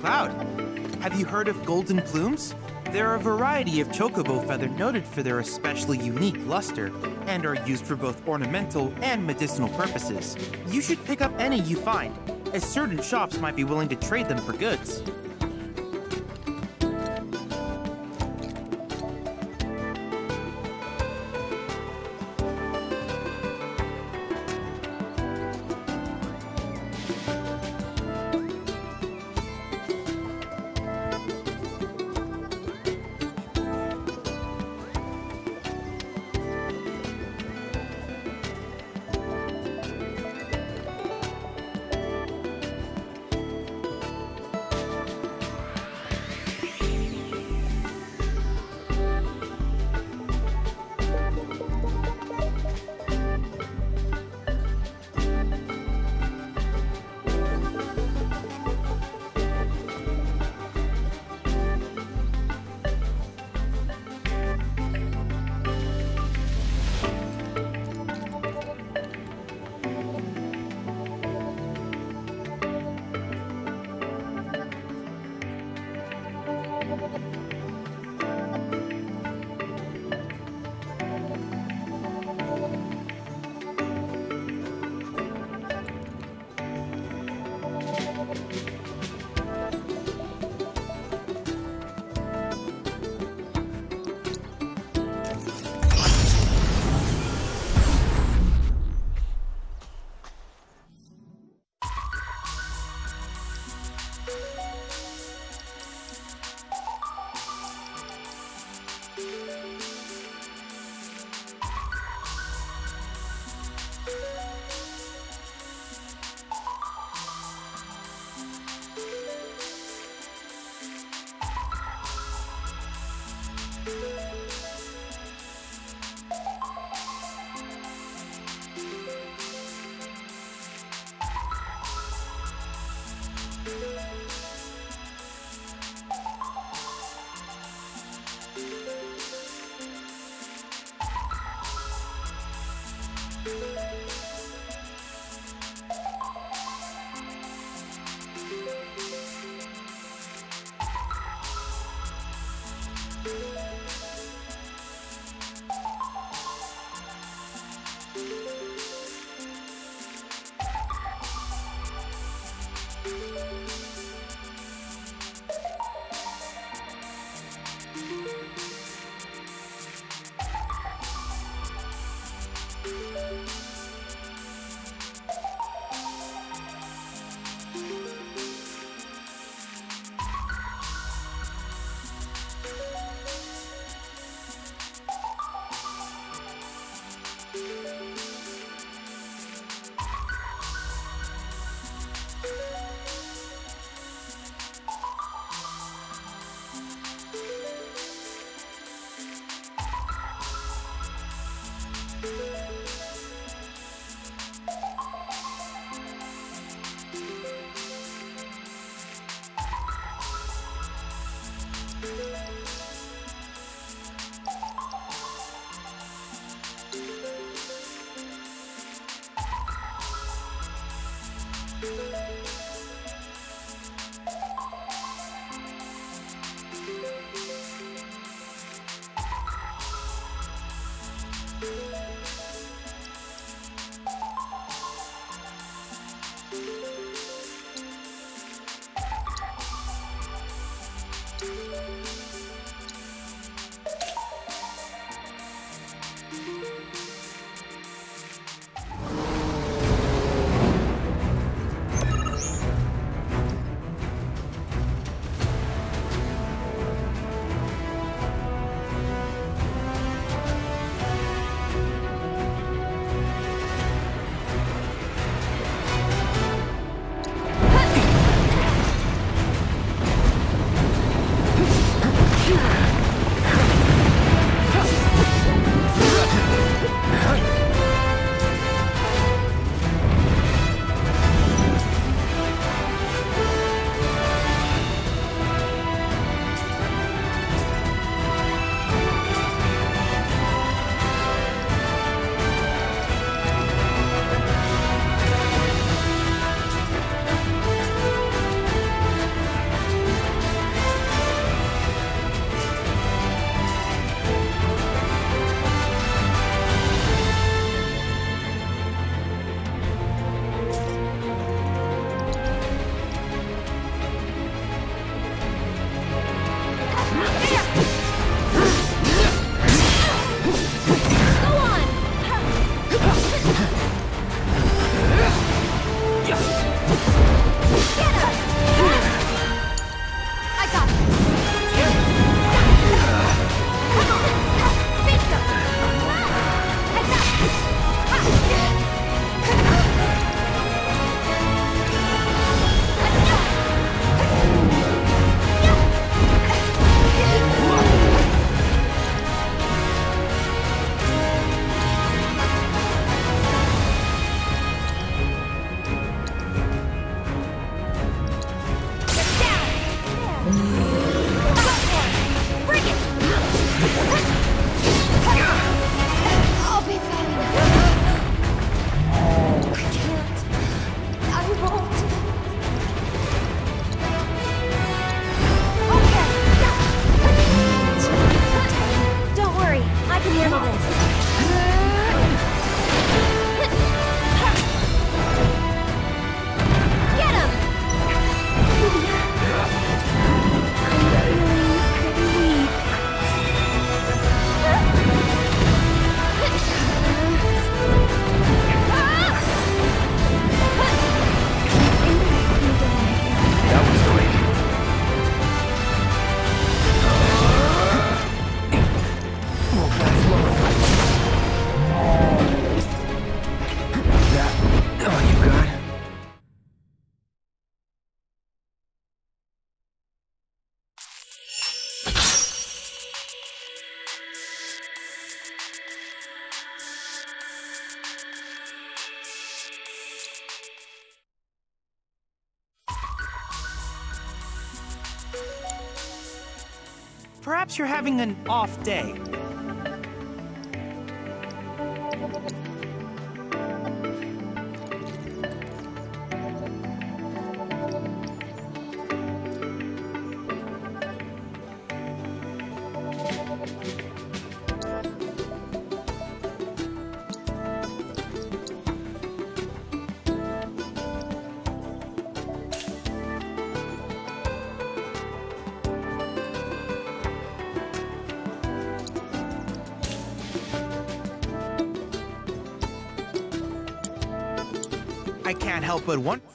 cloud. Have you heard of golden plumes? They're a variety of chocobo feather noted for their especially unique luster and are used for both ornamental and medicinal purposes. You should pick up any you find, as certain shops might be willing to trade them for goods. won't. Okay. Don't worry, I can handle this. Get him! I'm pretty weak. That was quick. Won't last long. That all you got? Perhaps you're having an off day. I can't help but wonder.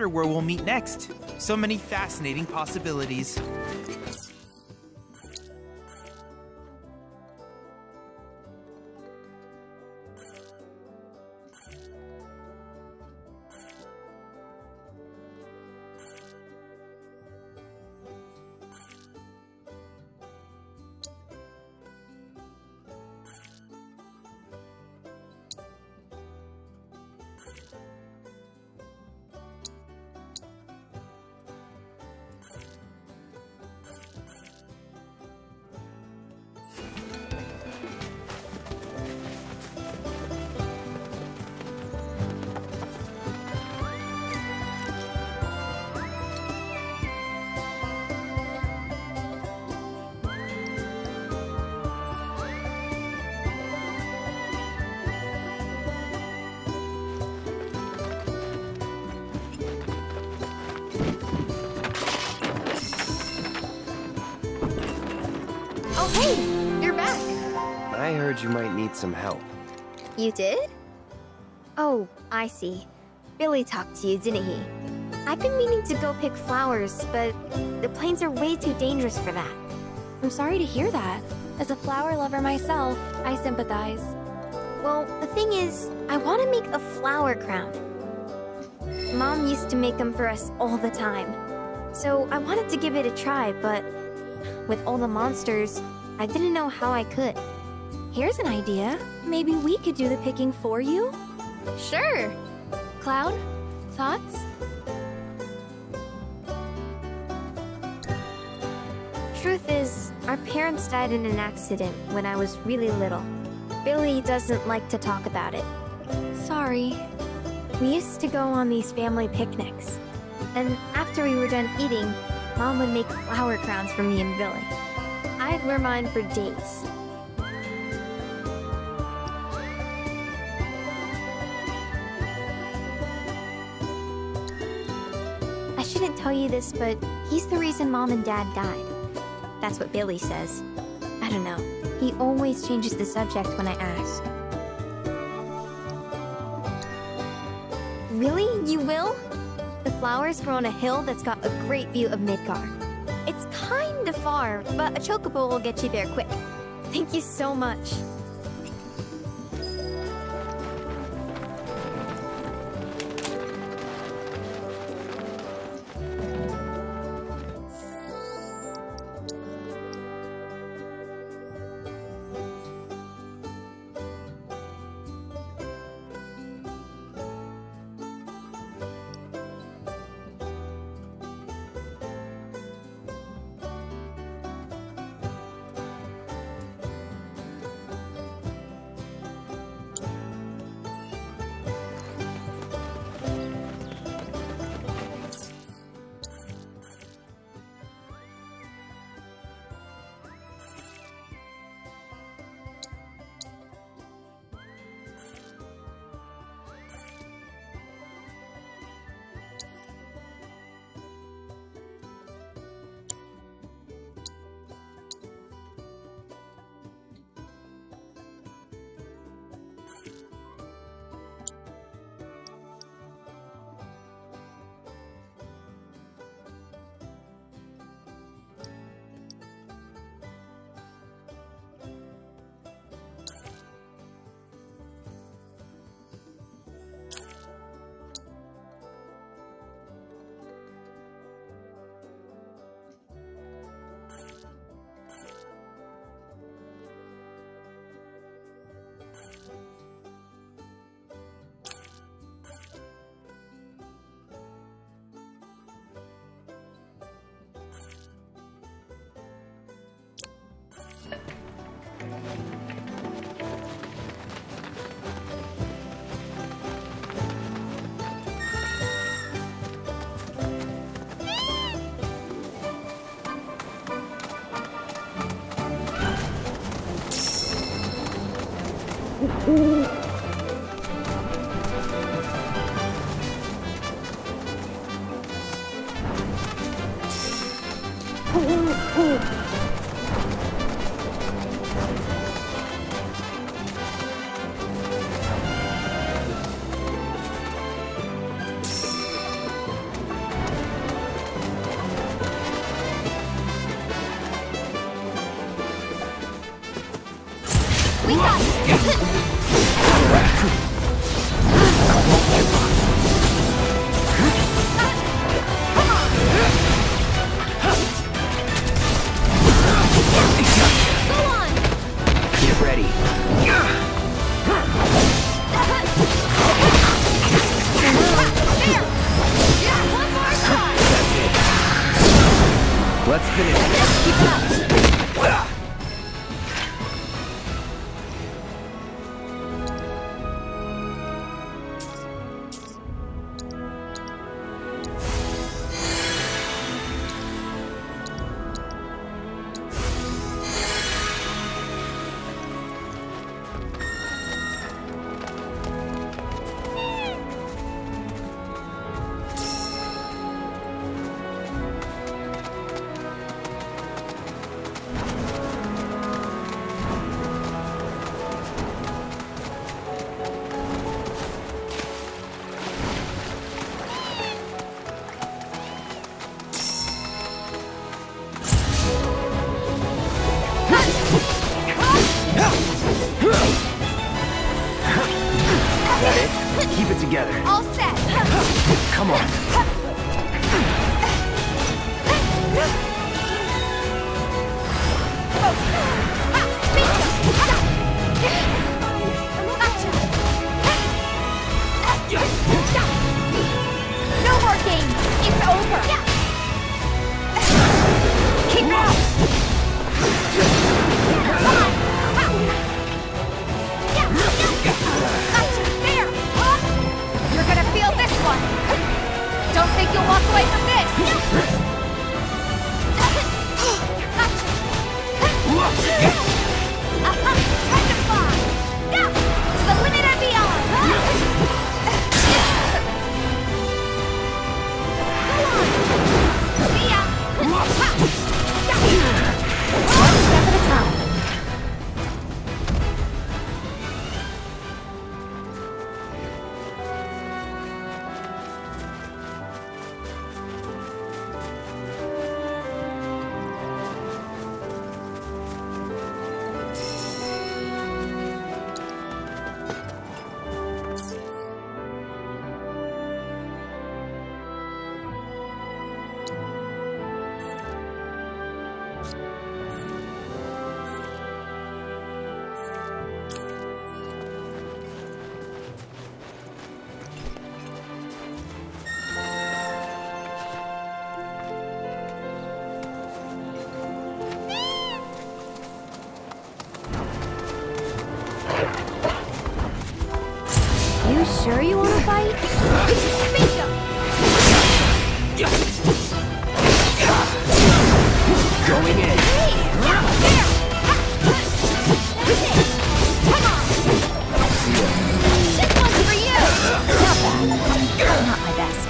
wonder where we'll meet next. So many fascinating possibilities. Oh, hey! You're back! I heard you might need some help. You did? Oh, I see. Billy talked to you, didn't he? I've been meaning to go pick flowers, but the plains are way too dangerous for that. I'm sorry to hear that. As a flower lover myself, I sympathize. Well, the thing is, I want to make a flower crown. Mom used to make them for us all the time. So I wanted to give it a try, but with all the monsters, I didn't know how I could. Here's an idea. Maybe we could do the picking for you? Sure! Cloud? Thoughts? Truth is, our parents died in an accident when I was really little. Billy doesn't like to talk about it. Sorry. We used to go on these family picnics. And after we were done eating, Mom would make flower crowns for me and Billy. I'd wear mine for days. I shouldn't tell you this, but he's the reason Mom and Dad died. That's what Billy says. I don't know. He always changes the subject when I ask. Really? You will? The flowers grow on a hill that's got a great view of Midgar. It's kind of far, but a chocobo will get you there quick. Thank you so much. Get ready. Let's finish it. Keep it up. Got it? Keep it together. All set. Come on. No more games. It's over. Keep it up. There. You're gonna feel this one. Don't think you'll walk away from this. Time to fly. Go to the limit and beyond. See ya! One step at a time. You sure you want to fight? Bingo! Going in. Hey! There! That's it! Come on! This one's for you! Not bad. Not my best.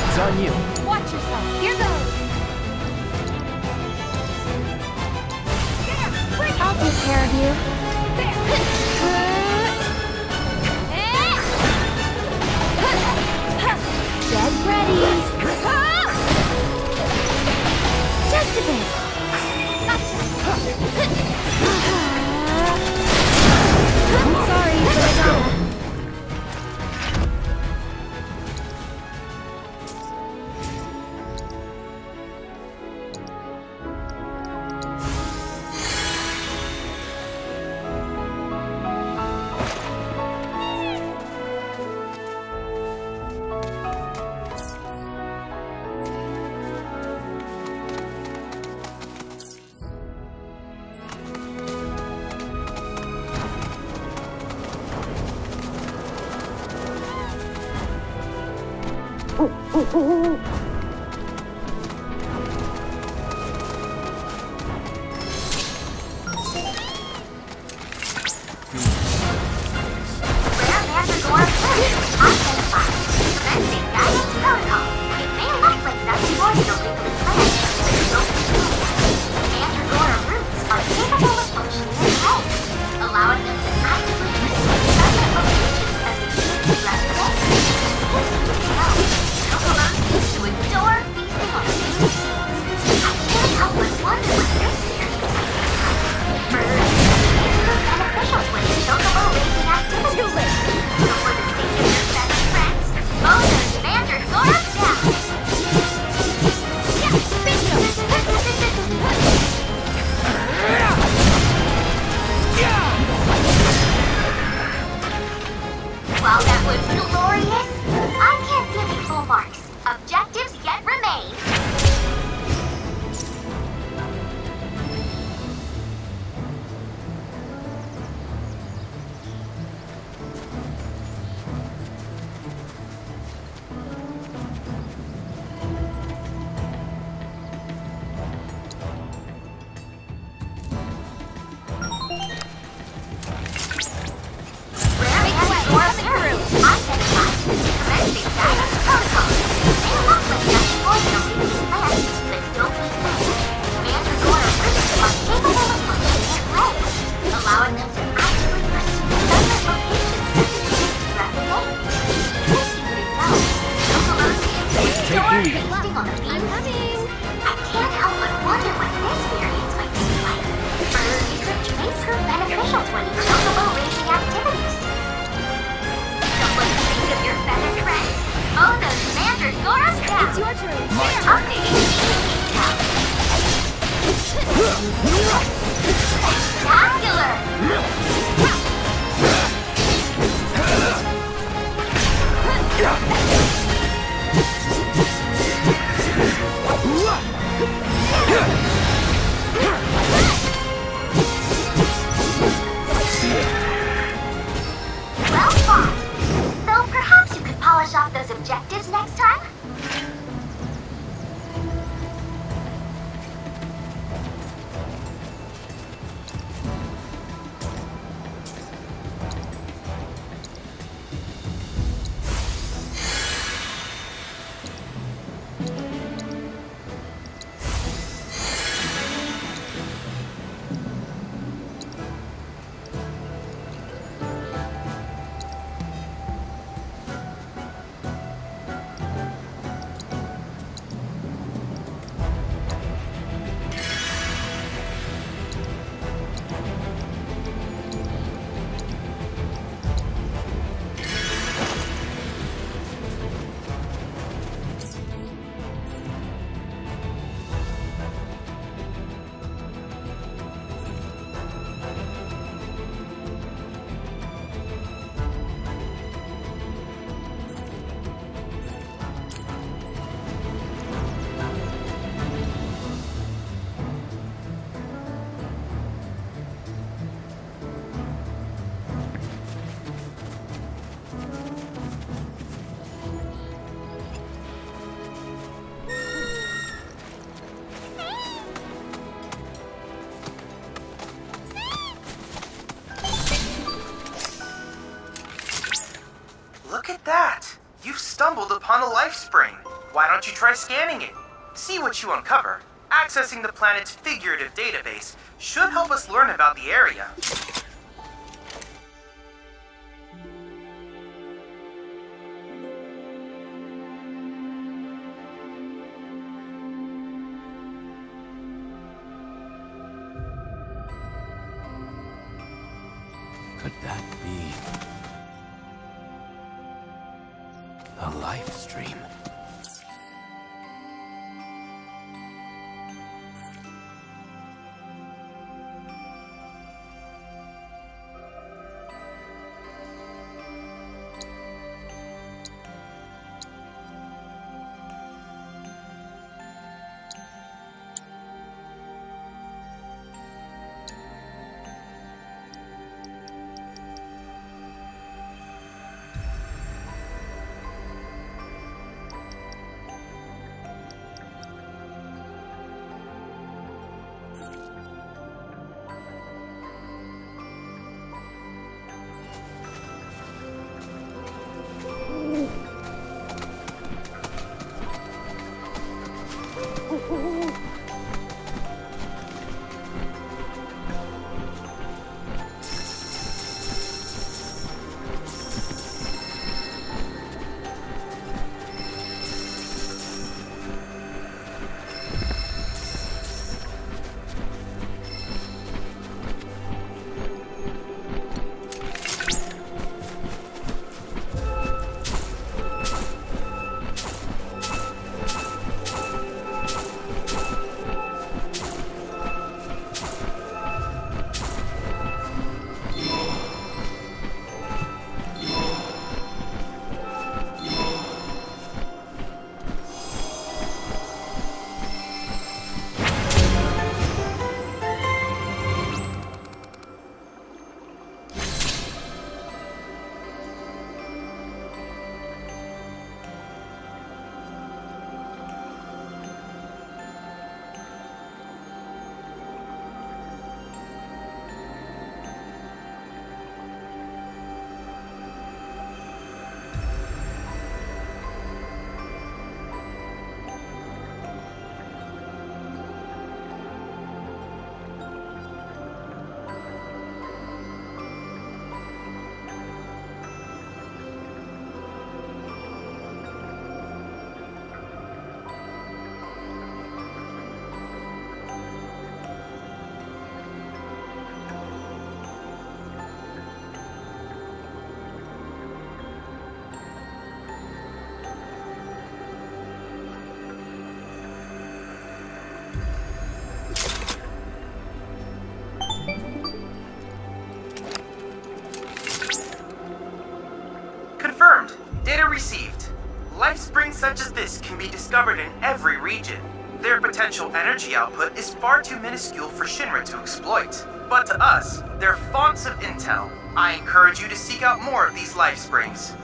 It's on you. Watch yourself. Here goes. I'll take care of you. Get ready. Just a bit. Sorry, but I gotta. It's your turn. My turn. don't you try scanning it? See what you uncover. Accessing the planet's figurative database should help us learn about the area. Could that be a life stream? Confirmed. Data received. Life springs such as this can be discovered in every region. Their potential energy output is far too minuscule for Shinra to exploit. But to us, they're fonts of intel. I encourage you to seek out more of these life springs.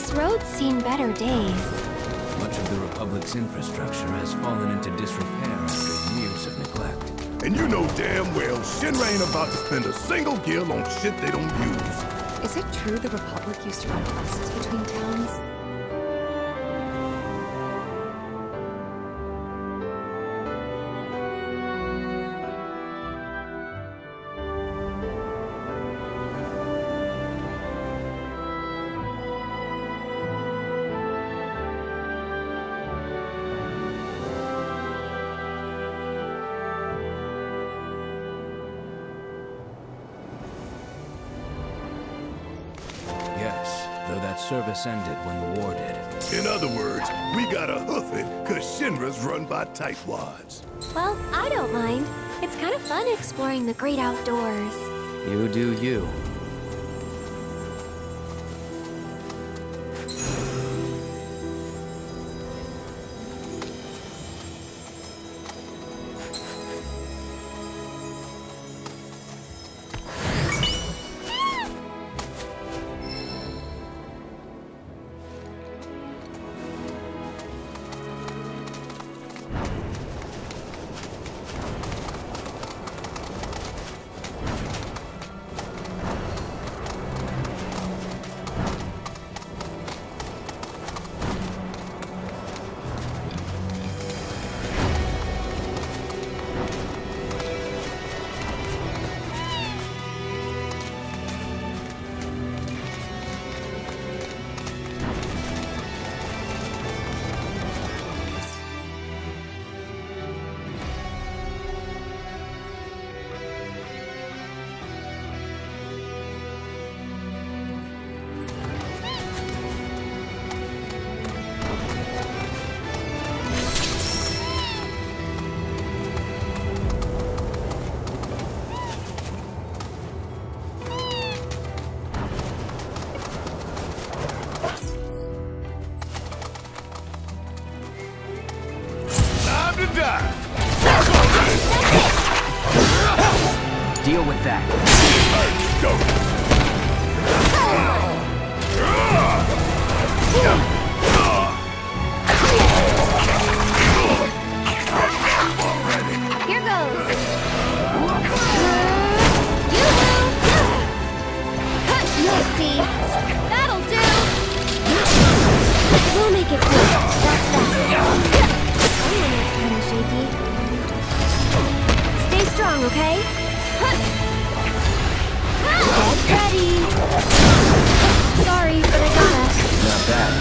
This road's seen better days. Much of the Republic's infrastructure has fallen into disrepair after years of neglect. And you know damn well Shinra ain't about to spend a single gil on shit they don't use. Is it true the Republic used to run buses between towns? Service ended when the war did. In other words, we gotta hoof it, cause Shinra's run by tightwads. Well, I don't mind. It's kind of fun exploring the great outdoors. You do you. Deal with that. Here goes. You'll see. That'll do. We'll make it quick. That's that. Someone looks kind of shaky. Stay strong, okay? Get ready. Sorry, but I gotta. Not bad.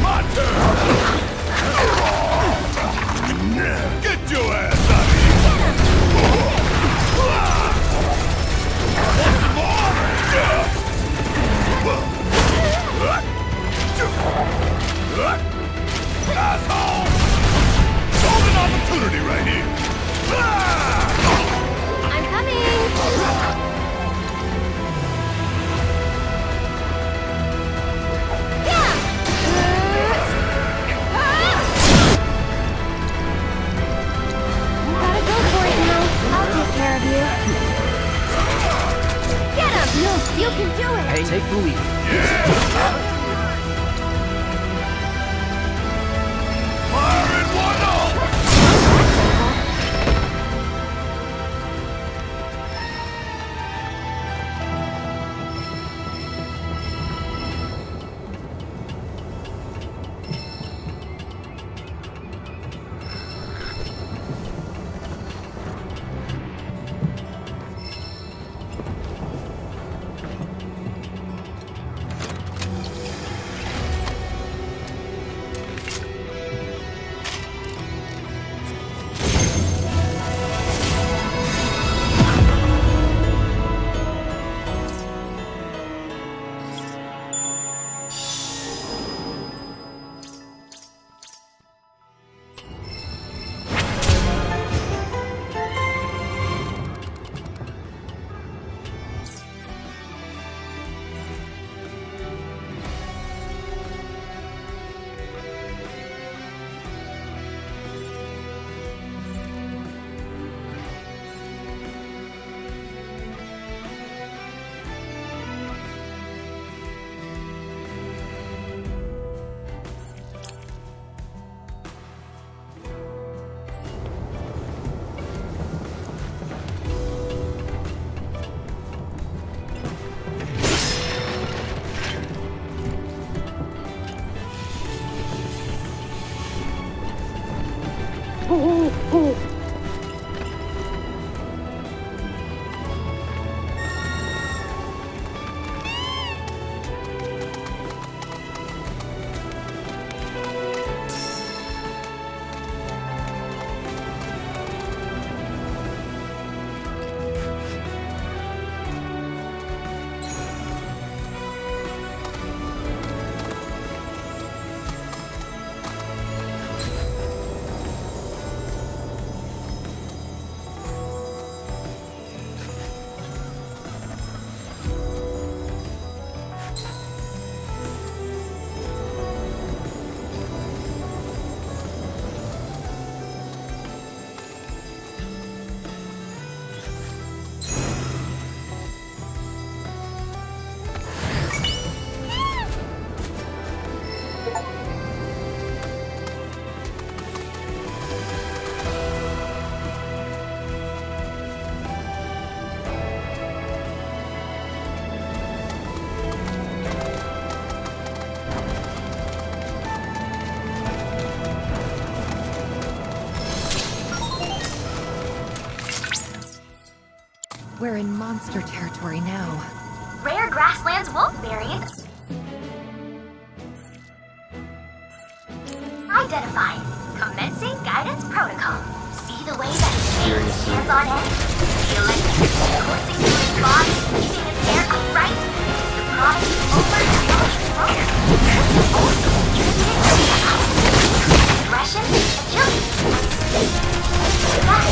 My turn! Get your ass out of here! Want some more? Asshole! Golden opportunity right here! I'm coming! Gotta go for it now. I'll take care of you. Get him! Nils, you can do it! Hey, take the lead. Fire in one off! We're in monster territory now. Rare grasslands wolfberry. Identified. Commencing guidance protocol. See the way that it stands on end? The electric coursing through its body, keeping its hair upright, which is the promise of over and over. This is also aggression, agility, and speed. That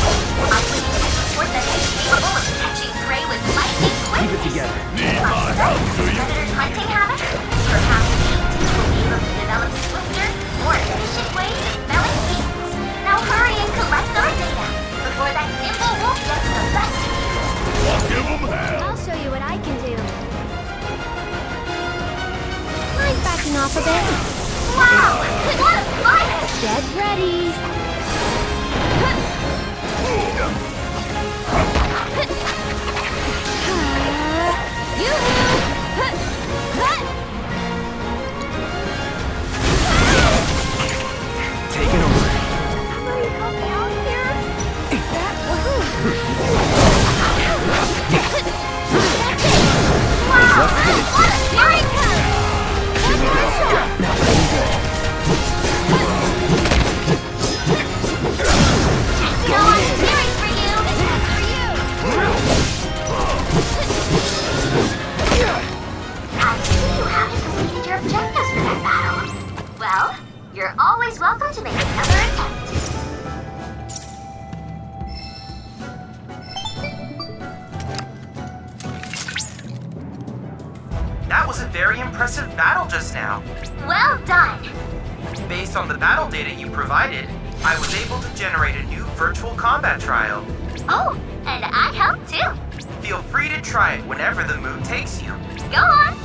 operating to support that it's capable of catching prey with lightning quickness. Keep it together. Predators' hunting habits? Perhaps beings will be able to develop swifter, more efficient ways of felling beasts. Now hurry and collect our data before that nimble wolf gets the best of you. Give 'em hell! I'll show you what I can do. I'm backing off a bit. Wow! What a fight! Get ready. Take it over. Somebody help me out here. Wow! What a fight! One more shot. Now, looking good. You're always welcome to make another attempt. That was a very impressive battle just now. Well done. Based on the battle data you provided, I was able to generate a new virtual combat trial. Oh, and I helped too. Feel free to try it whenever the mood takes you. Go on.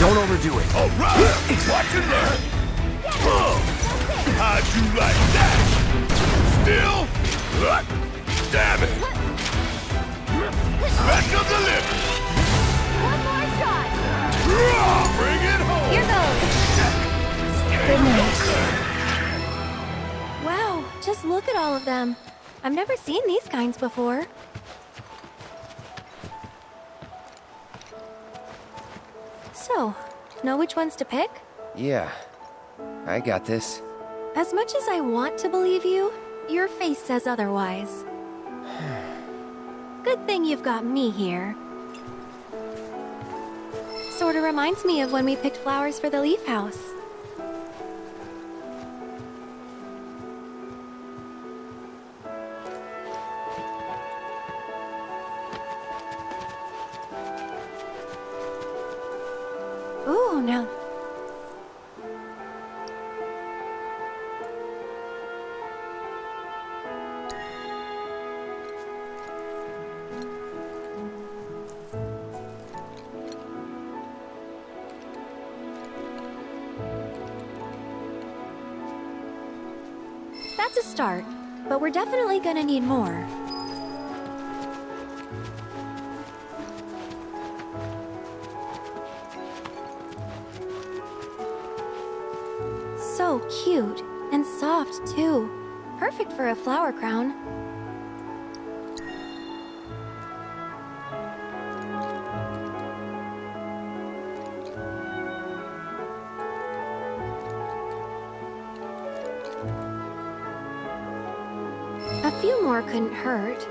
Don't overdo it. All right, watch it there. How'd you like that? Still? Damn it! Special delivery. One more shot. Bring it home. Here goes. Wow, just look at all of them. I've never seen these kinds before. So, know which ones to pick? Yeah, I got this. As much as I want to believe you, your face says otherwise. Good thing you've got me here. Sorta reminds me of when we picked flowers for the leaf house. That's a start, but we're definitely gonna need more. So cute, and soft too. Perfect for a flower crown. A few more couldn't hurt.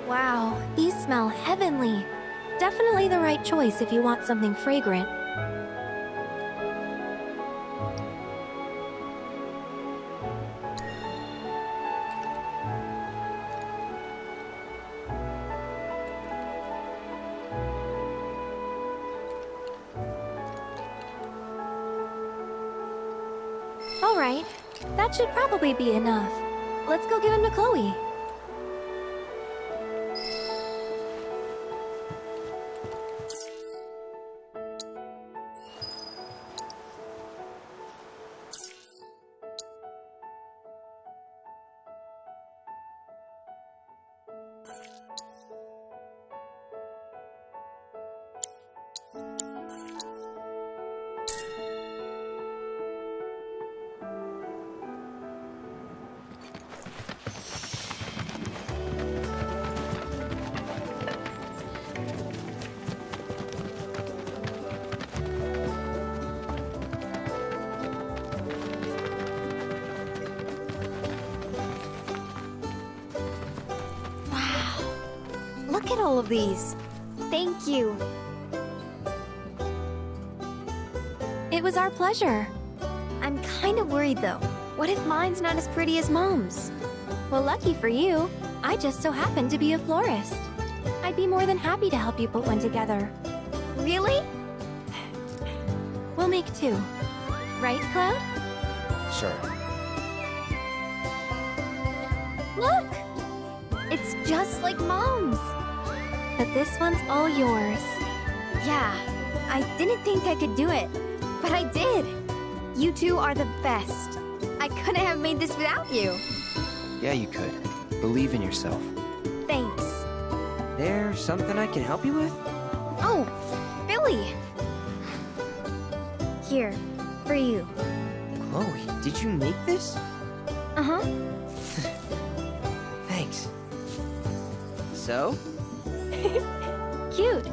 Wow, these smell heavenly. Definitely the right choice if you want something fragrant. All right, that should probably be enough. Let's go give him to Chloe. Look at all of these. Thank you. It was our pleasure. I'm kind of worried though. What if mine's not as pretty as Mom's? Well, lucky for you, I just so happen to be a florist. I'd be more than happy to help you put one together. Really? We'll make two. Right, Cloud? Sure. Look! It's just like Mom's. But this one's all yours. Yeah, I didn't think I could do it, but I did. You two are the best. I couldn't have made this without you. Yeah, you could. Believe in yourself. Thanks. There something I can help you with? Oh, Billy! Here, for you. Chloe, did you make this? Uh-huh. Thanks. So? Cute,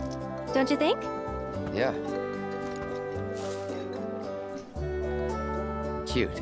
don't you think? Yeah. Cute.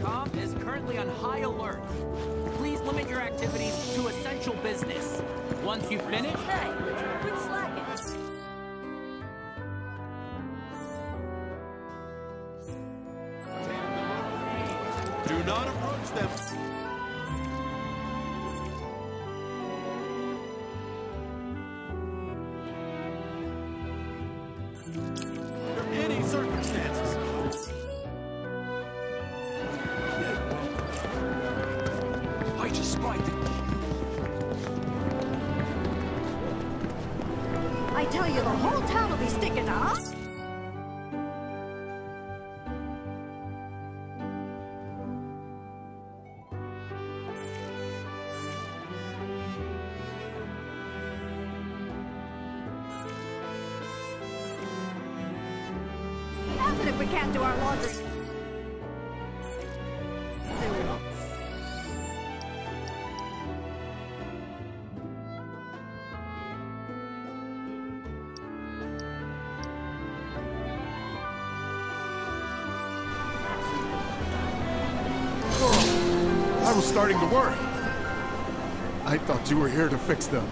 comm is currently on high alert. Please limit your activities to essential business. Once you finish... Hey, quit slacking. Do not approach them. Under any circumstances. I just spied them. I tell you, the whole town will be sticking to us. Happen if we can't do our laundry. I was starting to worry. I thought you were here to fix them.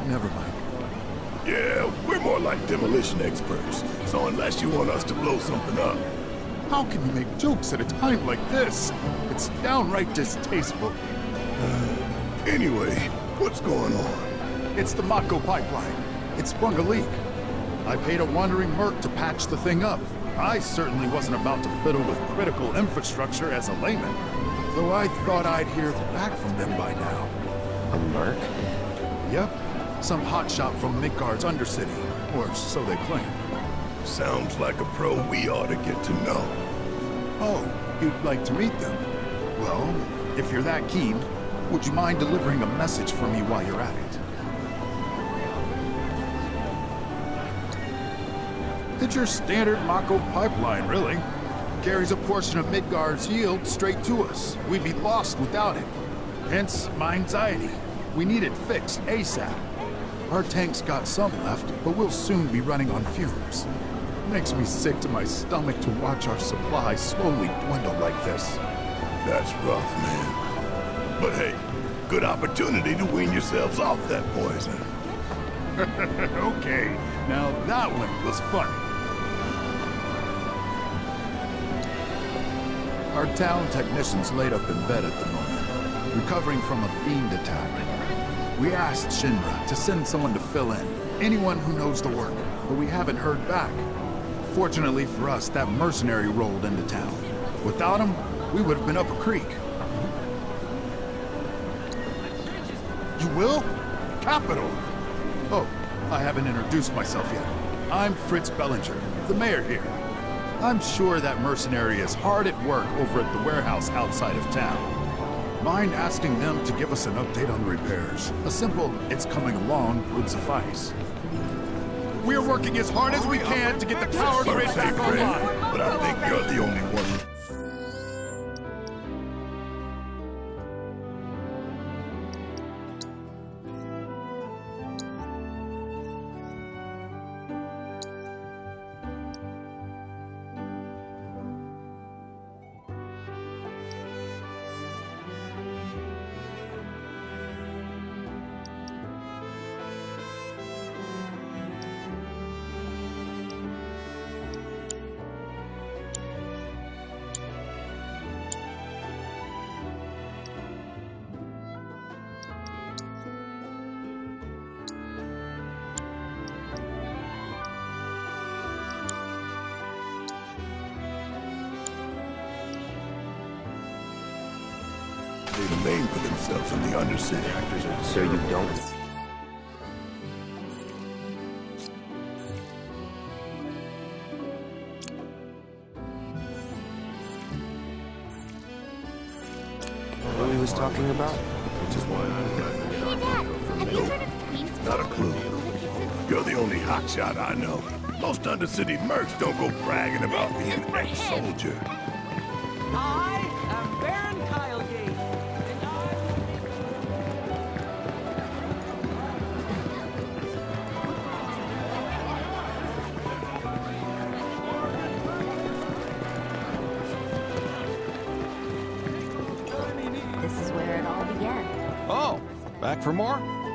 Never mind. Yeah, we're more like demolition experts. So unless you want us to blow something up. How can you make jokes at a time like this? It's downright distasteful. Anyway, what's going on? It's the Mako pipeline. It sprung a leak. I paid a wandering merc to patch the thing up. I certainly wasn't about to fiddle with critical infrastructure as a layman. Though I thought I'd hear back from them by now. A merc? Yep. Some hotshot from Midgard's Undercity. Or so they claim. Sounds like a pro we ought to get to know. Oh, you'd like to meet them? Well, if you're that keen, would you mind delivering a message for me while you're at it? It's your standard Mako pipeline, really. Carries a portion of Midgard's yield straight to us. We'd be lost without it. Hence, my anxiety. We need it fixed ASAP. Our tank's got some left, but we'll soon be running on fumes. Makes me sick to my stomach to watch our supply slowly dwindle like this. That's rough, man. But hey, good opportunity to wean yourselves off that poison. Okay, now that one was funny. Our town technician's laid up in bed at the moment, recovering from a fiend attack. We asked Shinra to send someone to fill in, anyone who knows the work, but we haven't heard back. Fortunately for us, that mercenary rolled into town. Without him, we would have been up a creek. You will? Capital! Oh, I haven't introduced myself yet. I'm Fritz Bellinger, the mayor here. I'm sure that mercenary is hard at work over at the warehouse outside of town. Mind asking them to give us an update on the repairs? A simple, it's coming along, would suffice. We're working as hard as we can to get the power grid back online. But I think you're the only one. Made a name for themselves in the Undercity. So you don't? What he was talking about? Which is why I'm glad to get Hey, Dad, have you heard of Queen's Not a clue. You're the only hotshot I know. Most Undercity mercs don't go bragging about being an ex-soldier. I am Baron Kylegate, and Back for more?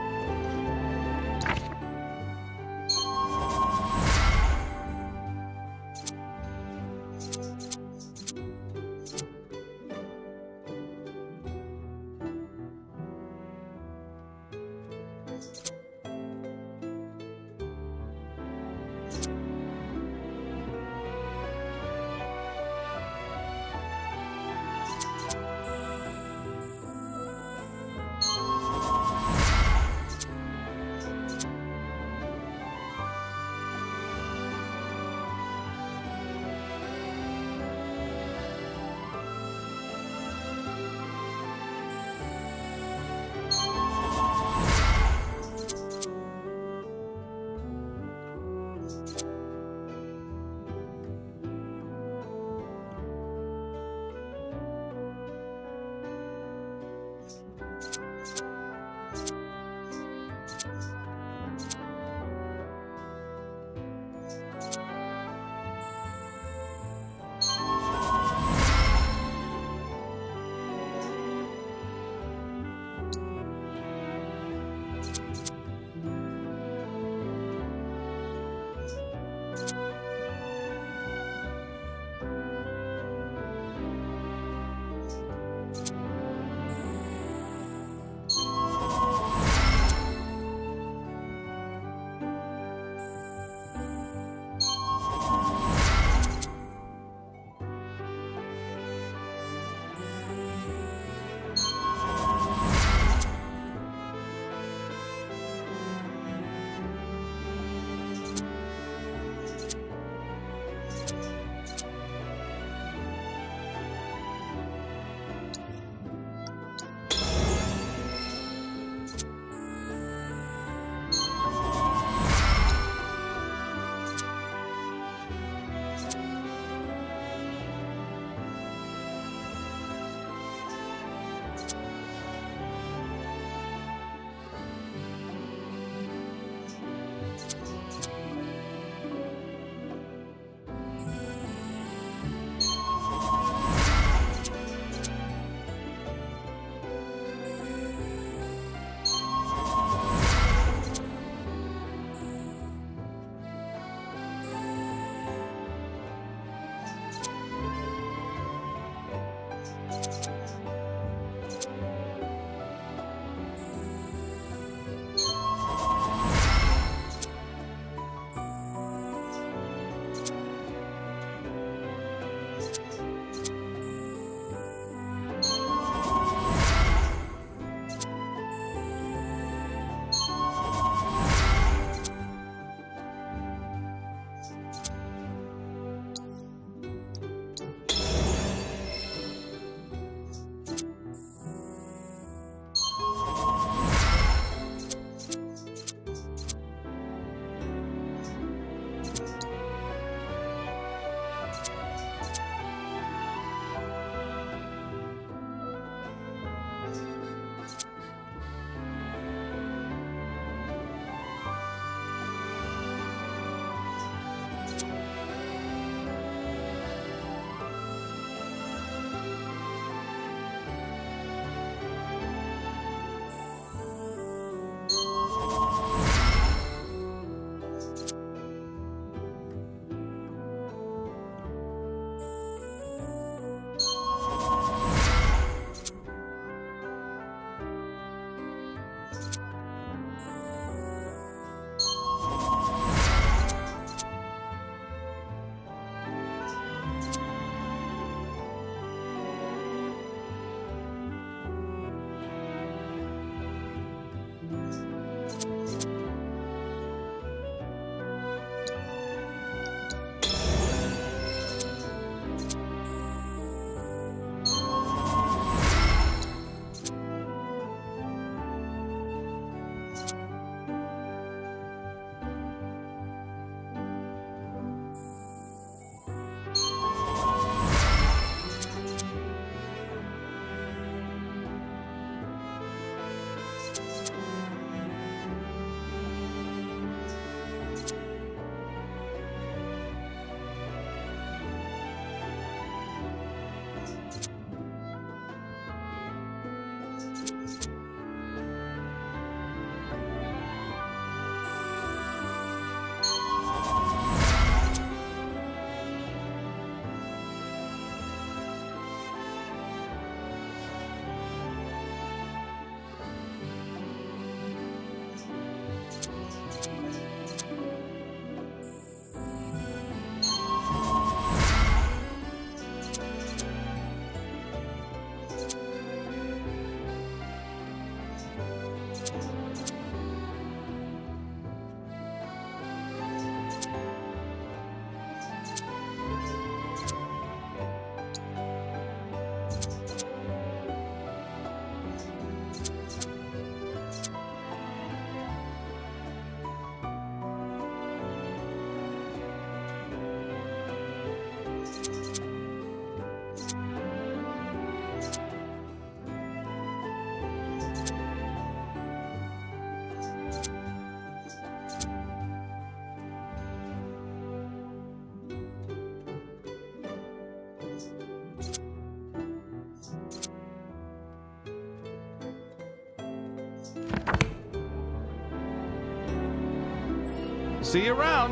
See you around.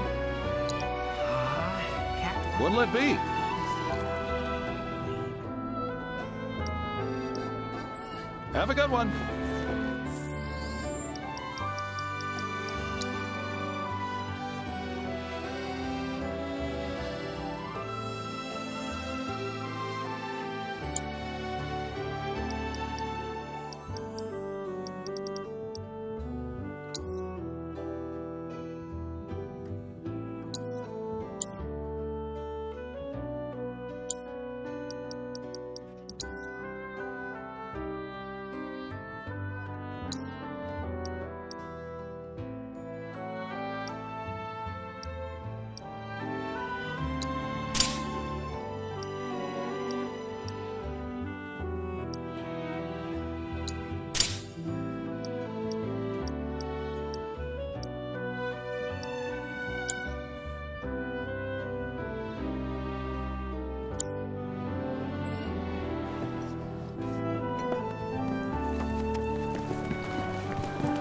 What'll it be? Have a good one.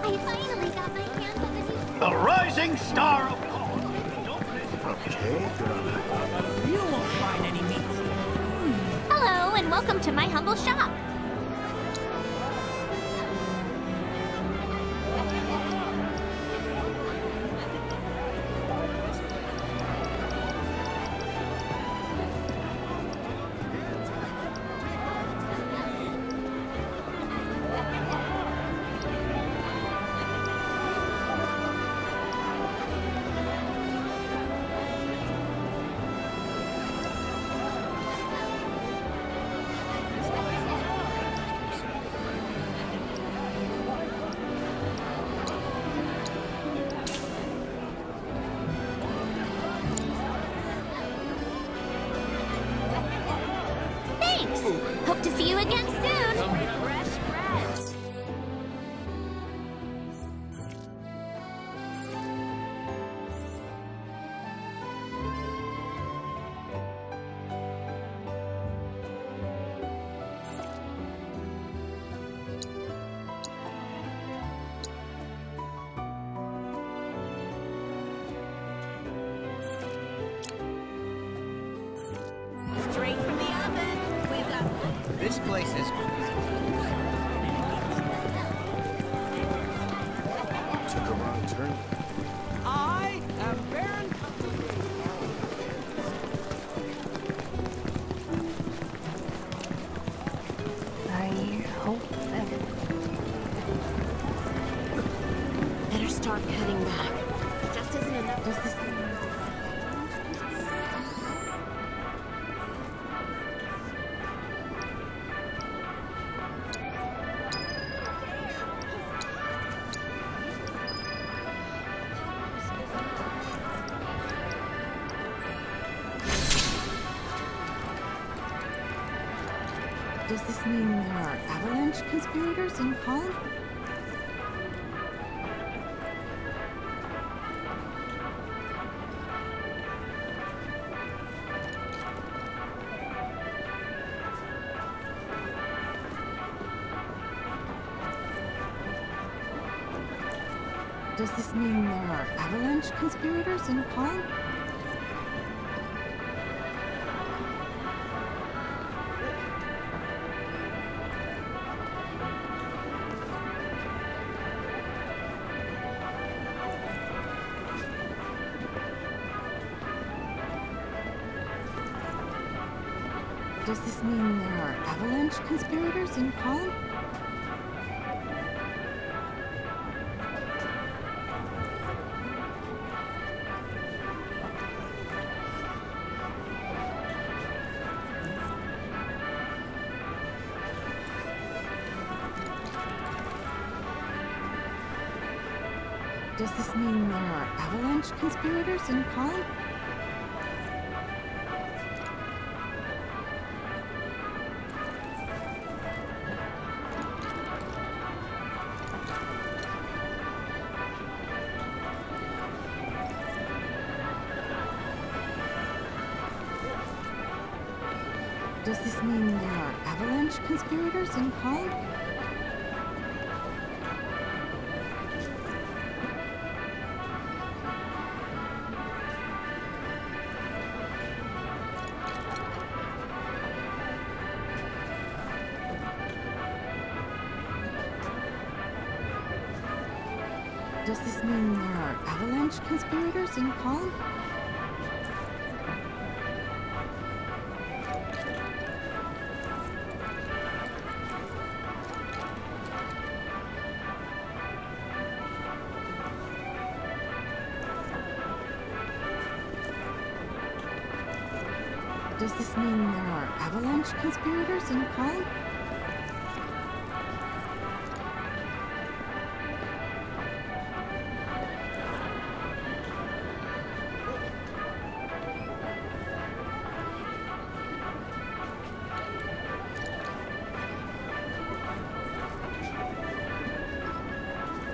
I finally got my hands on the new... The rising star of... You won't find any meat. Hello, and welcome to my humble shop. Thanks! Hope to see you again soon! Straight from the oven. We've got This place is... Took a wrong turn. I am Baron. I hope that... Better start heading back. Just isn't enough. Does this... Does this mean there are avalanche conspirators in Holland? Does this mean there are avalanche conspirators in Holland? Does this mean there are avalanche conspirators in Holland? Does this mean there are avalanche conspirators in Holland? Does this mean there are avalanche conspirators in Holland? Does this mean there are avalanche conspirators in Calm? Does this mean there are avalanche conspirators in Calm?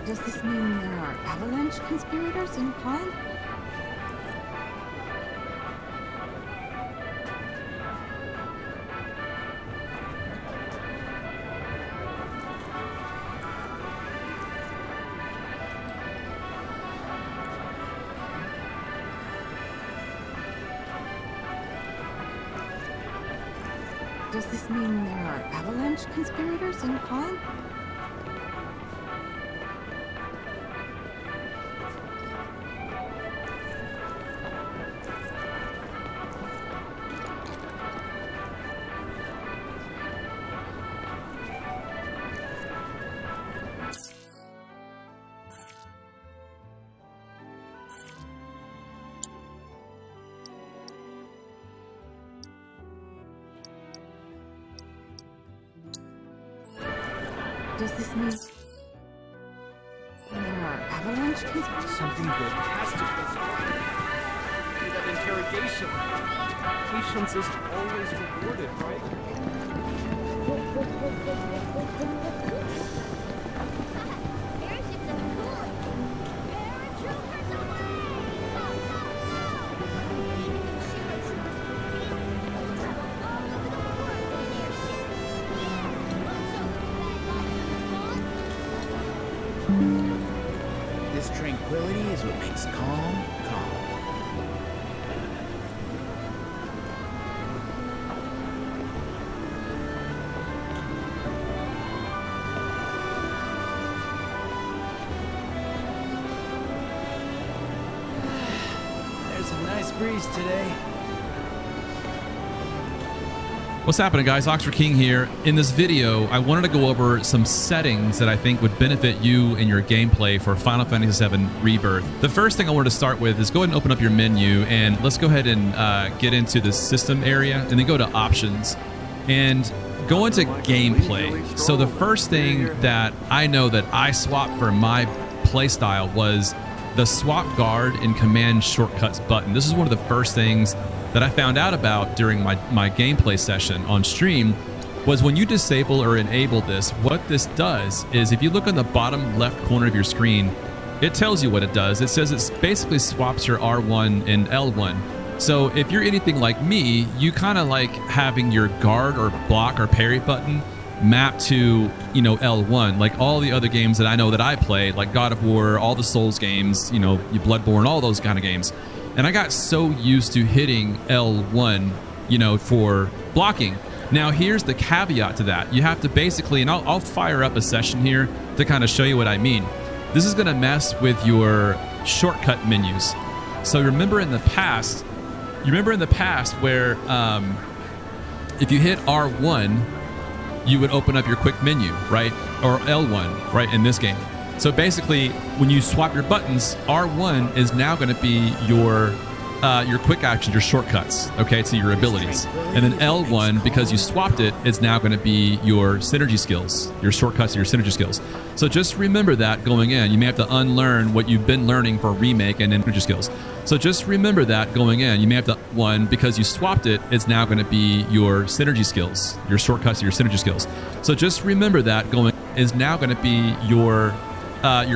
Does this mean there are avalanche conspirators in Calm? Does this mean there are avalanche conspirators in Calm? Does this mean there are avalanche conspirators? Something good has to be. That interrogation. Patience is always rewarded, right? This tranquility is what makes calm. There's a nice breeze today. What's happening, guys? Oxford King here. In this video, I wanted to go over some settings that I think would benefit you in your gameplay for Final Fantasy VII Rebirth. The first thing I wanted to start with is go ahead and open up your menu, and let's go ahead and get into the system area, and then go to options and go into gameplay. So the first thing that I know that I swapped for my playstyle was the swap guard and command shortcuts button. This is one of the first things that I found out about during my gameplay session on stream. Was when you disable or enable this, what this does is, if you look on the bottom left corner of your screen, it tells you what it does. It says it basically swaps your R1 and L1. So if you're anything like me, you kind of like having your guard or block or parry button mapped to, you know, L1, like all the other games that I know that I play, like God of War, all the Souls games, you know, Bloodborne, all those kind of games. And I got so used to hitting L1, you know, for blocking. Now, here's the caveat to that. You have to basically, and I'll fire up a session here to kind of show you what I mean. This is going to mess with your shortcut menus. So remember in the past where if you hit R1, you would open up your quick menu, right? Or L1, right, in this game. So basically, when you swap your buttons, R1 is now going to be your quick actions, your shortcuts, okay, to your abilities. And then L1, because you swapped it, is now going to be your synergy skills, your shortcuts to your synergy skills. So just remember that going in. You may have to unlearn what you've been learning for Remake and synergy skills. So just remember that going in. You may have to, one, because you swapped it, it's now going to be your synergy skills, your shortcuts to your synergy skills. So just remember that going is now going to be your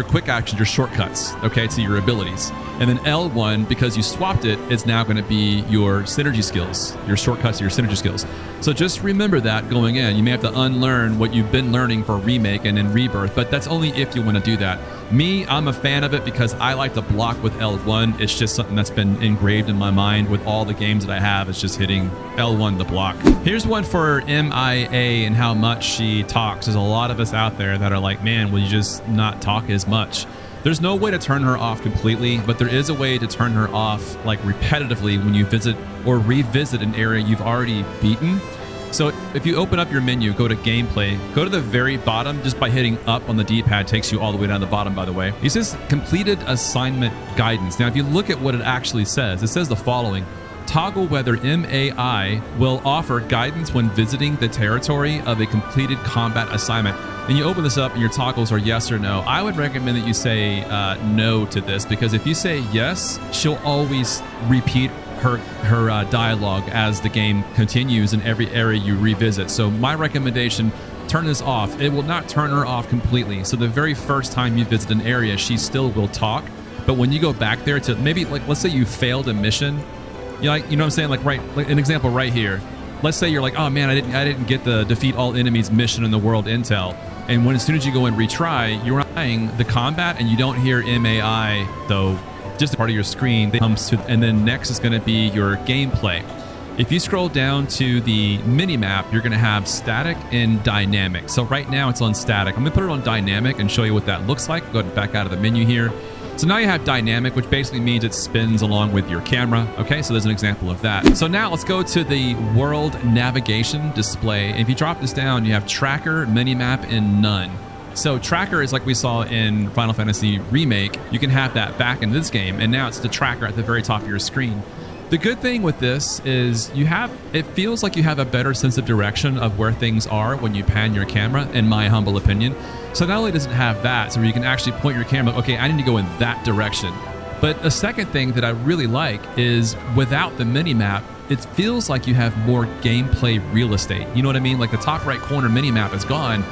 quick actions, your shortcuts, okay, to your abilities. And then L1, because you swapped it, is now going to be your synergy skills, your shortcuts to your synergy skills. So just remember that going in. You may have to unlearn what you've been learning for Remake and in Rebirth, but that's only if you want to do that. Me, I'm a fan of it because I like to block with L1. It's just something that's been engraved in my mind with all the games that I have. It's just hitting L1 to block. Here's one for MIA and how much she talks. There's a lot of us out there that are like, man, will you just not talk as much? There's no way to turn her off completely, but there is a way to turn her off like repetitively when you visit or revisit an area you've already beaten. So if you open up your menu, go to gameplay, go to the very bottom just by hitting up on the D-pad, takes you all the way down the bottom, by the way. It says completed assignment guidance. Now, if you look at what it actually says, it says the following: toggle whether MAI will offer guidance when visiting the territory of a completed combat assignment. And you open this up and your toggles are yes or no. I would recommend that you say no to this, because if you say yes, she'll always repeat her dialogue as the game continues in every area you revisit. So my recommendation, turn this off. It will not turn her off completely. So the very first time you visit an area, she still will talk. But when you go back there to maybe, like, let's say you failed a mission, you know what I'm saying? Like an example right here. Let's say you're like, oh man, I didn't get the defeat all enemies mission in the world intel. And as soon as you go and retry, you're trying the combat and you don't hear MAI, though, just a part of your screen that comes to, and then next is going to be your gameplay. If you scroll down to the mini map, you're going to have static and dynamic. So right now it's on static. I'm going to put it on dynamic and show you what that looks like. Go back out of the menu here. So now you have dynamic, which basically means it spins along with your camera. Okay, so there's an example of that. So now let's go to the world navigation display. If you drop this down, you have tracker, minimap, and none. So tracker is like we saw in Final Fantasy Remake. You can have that back in this game, and now it's the tracker at the very top of your screen. The good thing with this is it feels like you have a better sense of direction of where things are when you pan your camera, in my humble opinion. So not only does it have that, so you can actually point your camera, okay, I need to go in that direction. But the second thing that I really like is without the mini-map, it feels like you have more gameplay real estate. You know what I mean? Like the top right corner mini-map is gone,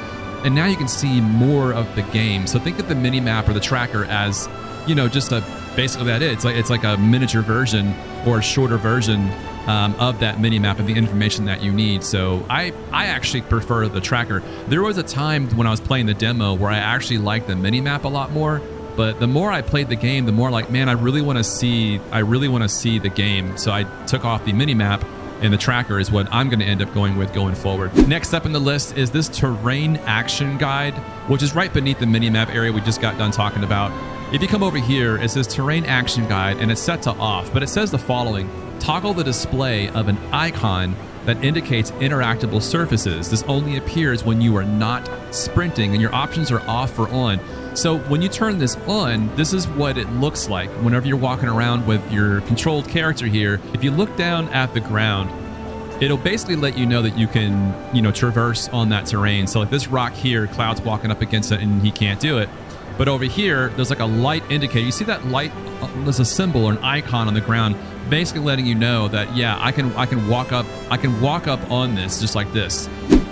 and now you can see more of the game. So think of the mini-map or the tracker as, you know, just basically that it's like a miniature version or a shorter version of that mini-map and the information that you need. So I actually prefer the tracker. There was a time when I was playing the demo where I actually liked the mini-map a lot more, but the more I played the game, the more like, man, I really want to see the game. So I took off the mini-map, and the tracker is what I'm going to end up going with going forward. Next up in the list is this terrain action guide, which is right beneath the mini-map area we just got done talking about. If you come over here, it says terrain action guide, and it's set to off, but it says the following: toggle the display of an icon that indicates interactable surfaces. This only appears when you are not sprinting, and your options are off or on. So when you turn this on, this is what it looks like whenever you're walking around with your controlled character here. If you look down at the ground, it'll basically let you know that you can, traverse on that terrain. So like this rock here, Cloud's walking up against it and he can't do it. But over here, there's like a light indicator. You see that light? There's a symbol or an icon on the ground, basically letting you know that, yeah, I can walk up on this just like this.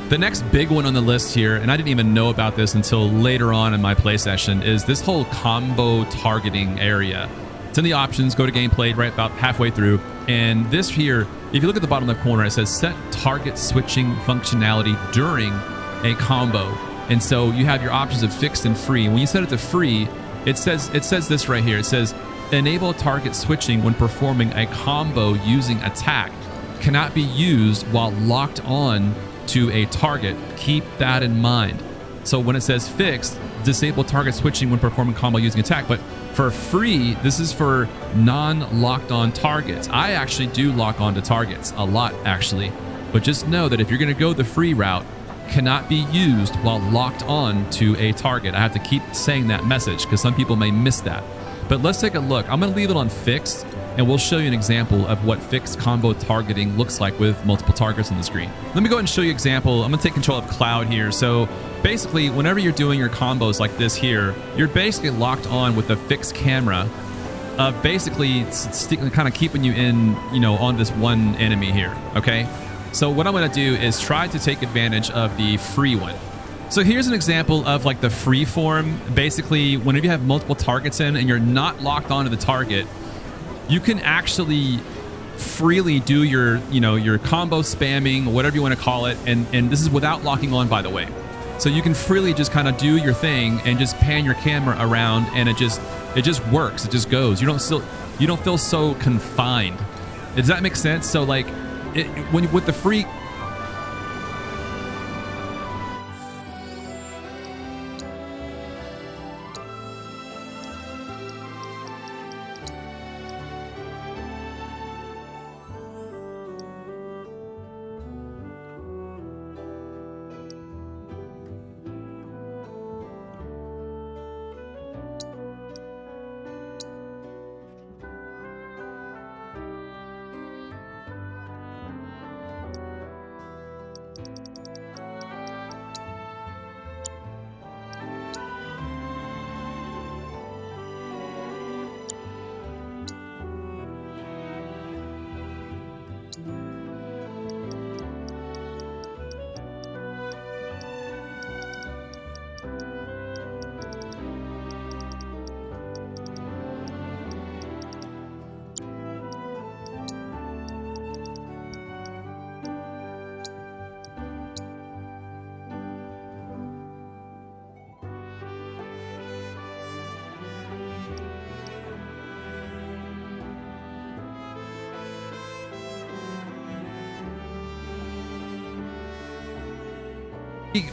The next big one on the list here, and I didn't even know about this until later on in my play session, is this whole combo targeting area. It's in the options. Go to gameplay right about halfway through, and this here, if you look at the bottom left corner, it says set target switching functionality during a combo. And so you have your options of fixed and free. When you set it to free, it says this right here. It says enable target switching when performing a combo using attack. Cannot be used while locked on to a target. Keep that in mind. So when it says fixed, disable target switching when performing combo using attack. But for free, this is for non-locked on targets. I actually do lock on to targets a lot, actually. But just know that if you're going to go the free route, cannot be used while locked on to a target. I have to keep saying that message because some people may miss that. But let's take a look. I'm going to leave it on fixed, and we'll show you an example of what fixed combo targeting looks like with multiple targets on the screen. Let me go ahead and show you an example. I'm going to take control of Cloud here. So basically, whenever you're doing your combos like this here, you're basically locked on with the fixed camera of basically kind of keeping you in, on this one enemy here, okay? So what I'm going to do is try to take advantage of the free one. So here's an example of like the free form. Basically, whenever you have multiple targets in and you're not locked onto the target, you can actually freely do your combo spamming, whatever you want to call it, and this is without locking on, by the way. So you can freely just kind of do your thing and just pan your camera around, and it just works. It just goes. You don't feel so confined. Does that make sense? So like with the free.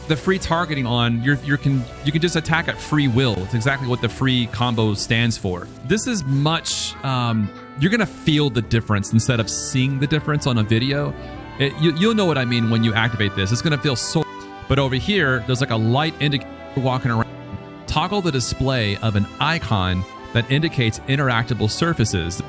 the free targeting on, you can just attack at free will. It's exactly what the free combo stands for. This is much you're gonna feel the difference instead of seeing the difference on a video. You'll know what I mean when you activate this. It's gonna feel so. But over here, there's like a light indicator walking around. Toggle the display of an icon that indicates interactable surfaces.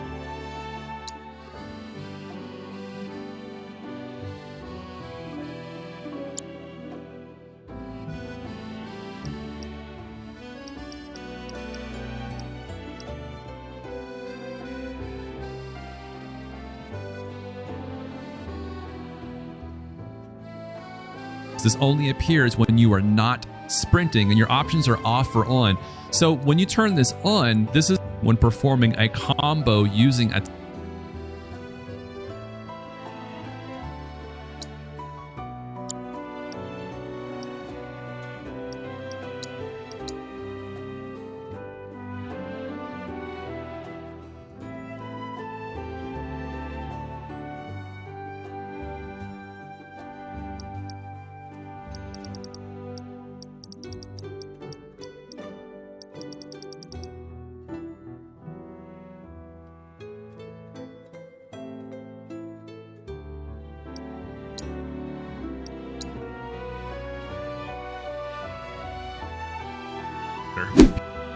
This only appears when you are not sprinting and your options are off or on. So when you turn this on, this is when performing a combo using a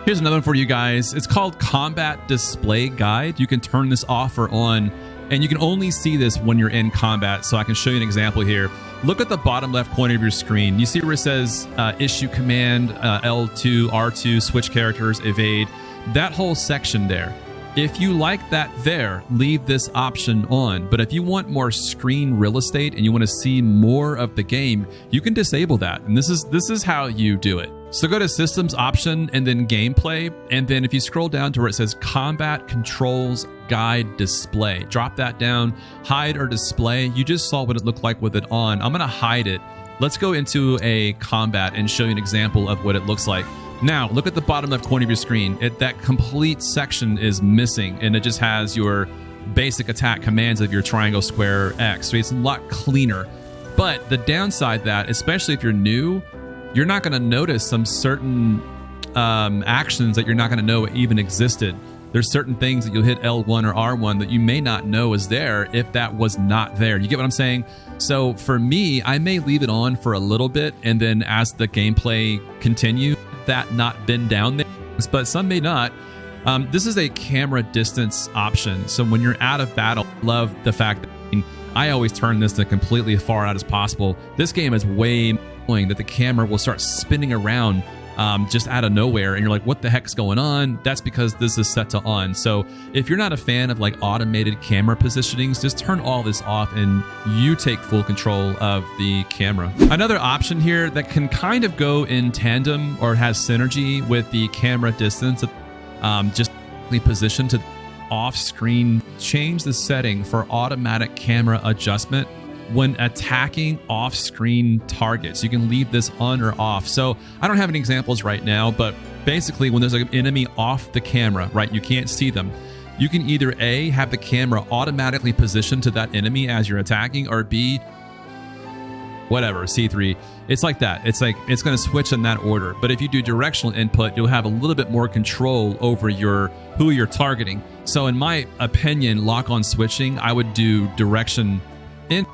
Here's another one for you guys. It's called Combat Display Guide. You can turn this off or on, and you can only see this when you're in combat. So I can show you an example here. Look at the bottom left corner of your screen. You see where it says issue command, L2, R2, switch characters, evade. That whole section there. If you like that there, leave this option on. But if you want more screen real estate and you want to see more of the game, you can disable that. And this is how you do it. So go to Systems option and then Gameplay. And then if you scroll down to where it says Combat Controls Guide Display, drop that down, hide or display. You just saw what it looked like with it on. I'm going to hide it. Let's go into a combat and show you an example of what it looks like. Now, look at the bottom left corner of your screen. That complete section is missing, and it just has your basic attack commands of your triangle, square, X. So it's a lot cleaner. But the downside that, especially if you're new, you're not going to notice some certain actions that you're not going to know even existed. There's certain things that you'll hit L1 or R1 that you may not know is there if that was not there. You get what I'm saying? So for me, I may leave it on for a little bit, and then as the gameplay continues, that not been down there, but some may not. This is a camera distance option. So when you're out of battle, love the fact that I always turn this to completely far out as possible. This game is way annoying that the camera will start spinning around just out of nowhere, and you're like, what the heck's going on? That's because this is set to on. So if you're not a fan of like automated camera positionings, just turn all this off and you take full control of the camera. Another option here that can kind of go in tandem or has synergy with the camera distance, just position to off screen, change the setting for automatic camera adjustment when attacking off-screen targets. You can leave this on or off. So I don't have any examples right now, but basically when there's an enemy off the camera, right, you can't see them, you can either A, have the camera automatically positioned to that enemy as you're attacking, or B, whatever, C3. It's like that. It's like it's going to switch in that order. But if you do directional input, you'll have a little bit more control over who you're targeting. So in my opinion, lock-on switching, I would do direction in.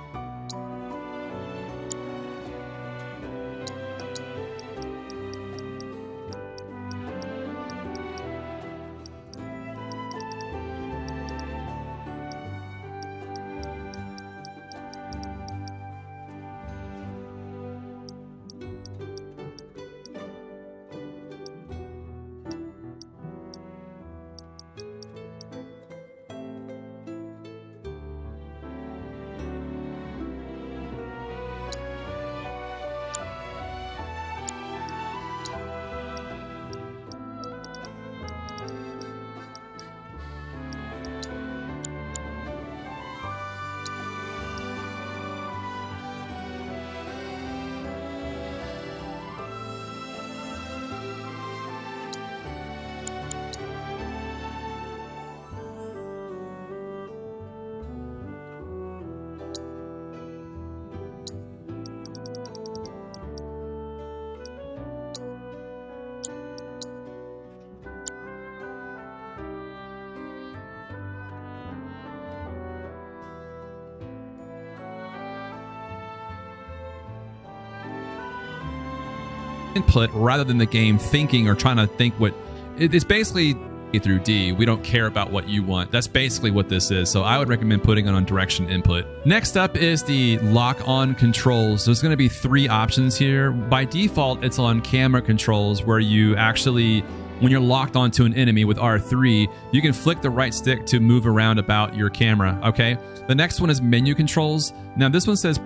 input rather than the game thinking or trying to think what it's basically. A through D, we don't care about what you want. That's basically what this is. So I would recommend putting it on direction input. Next up is the lock on controls. There's going to be 3 options here. By default, it's on camera controls where you actually, when you're locked onto an enemy with R3, you can flick the right stick to move around about your camera. Okay. The next one is menu controls. Now this one says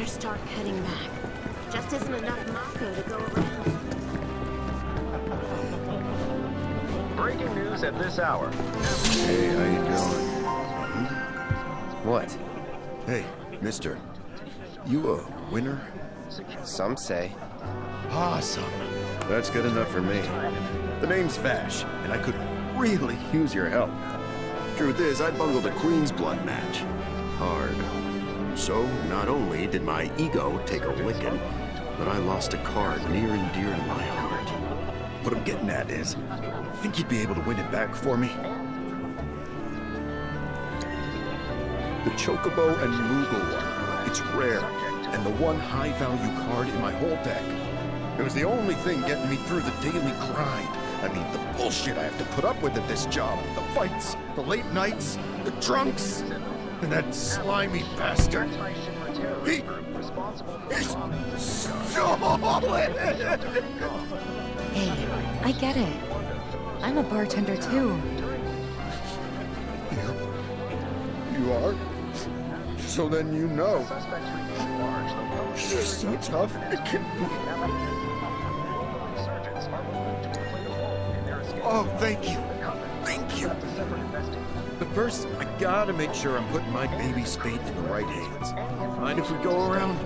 start cutting back. Just isn't enough Mako to go around. Breaking news at this hour. Hey, how you doing? What? Hey, mister. You a winner? Some say. Awesome. That's good enough for me. The name's Vash, and I could really use your help. Truth is, I bungled a Queen's Blood match. Hard. So, not only did my ego take a licking, but I lost a card near and dear to my heart. What I'm getting at is, think you'd be able to win it back for me? The Chocobo and Moogle one. It's rare, and the one high-value card in my whole deck. It was the only thing getting me through the daily grind. I mean, the bullshit I have to put up with at this job. The fights, the late nights, the drunks, and that slimy bastard. He's solid! Hey, I get it. I'm a bartender too. You are? So then you know. You're so tough. It can be. Oh, thank you. Thank you. But first, I gotta make sure I'm putting my baby's fate in the right hands. Mind if we go around?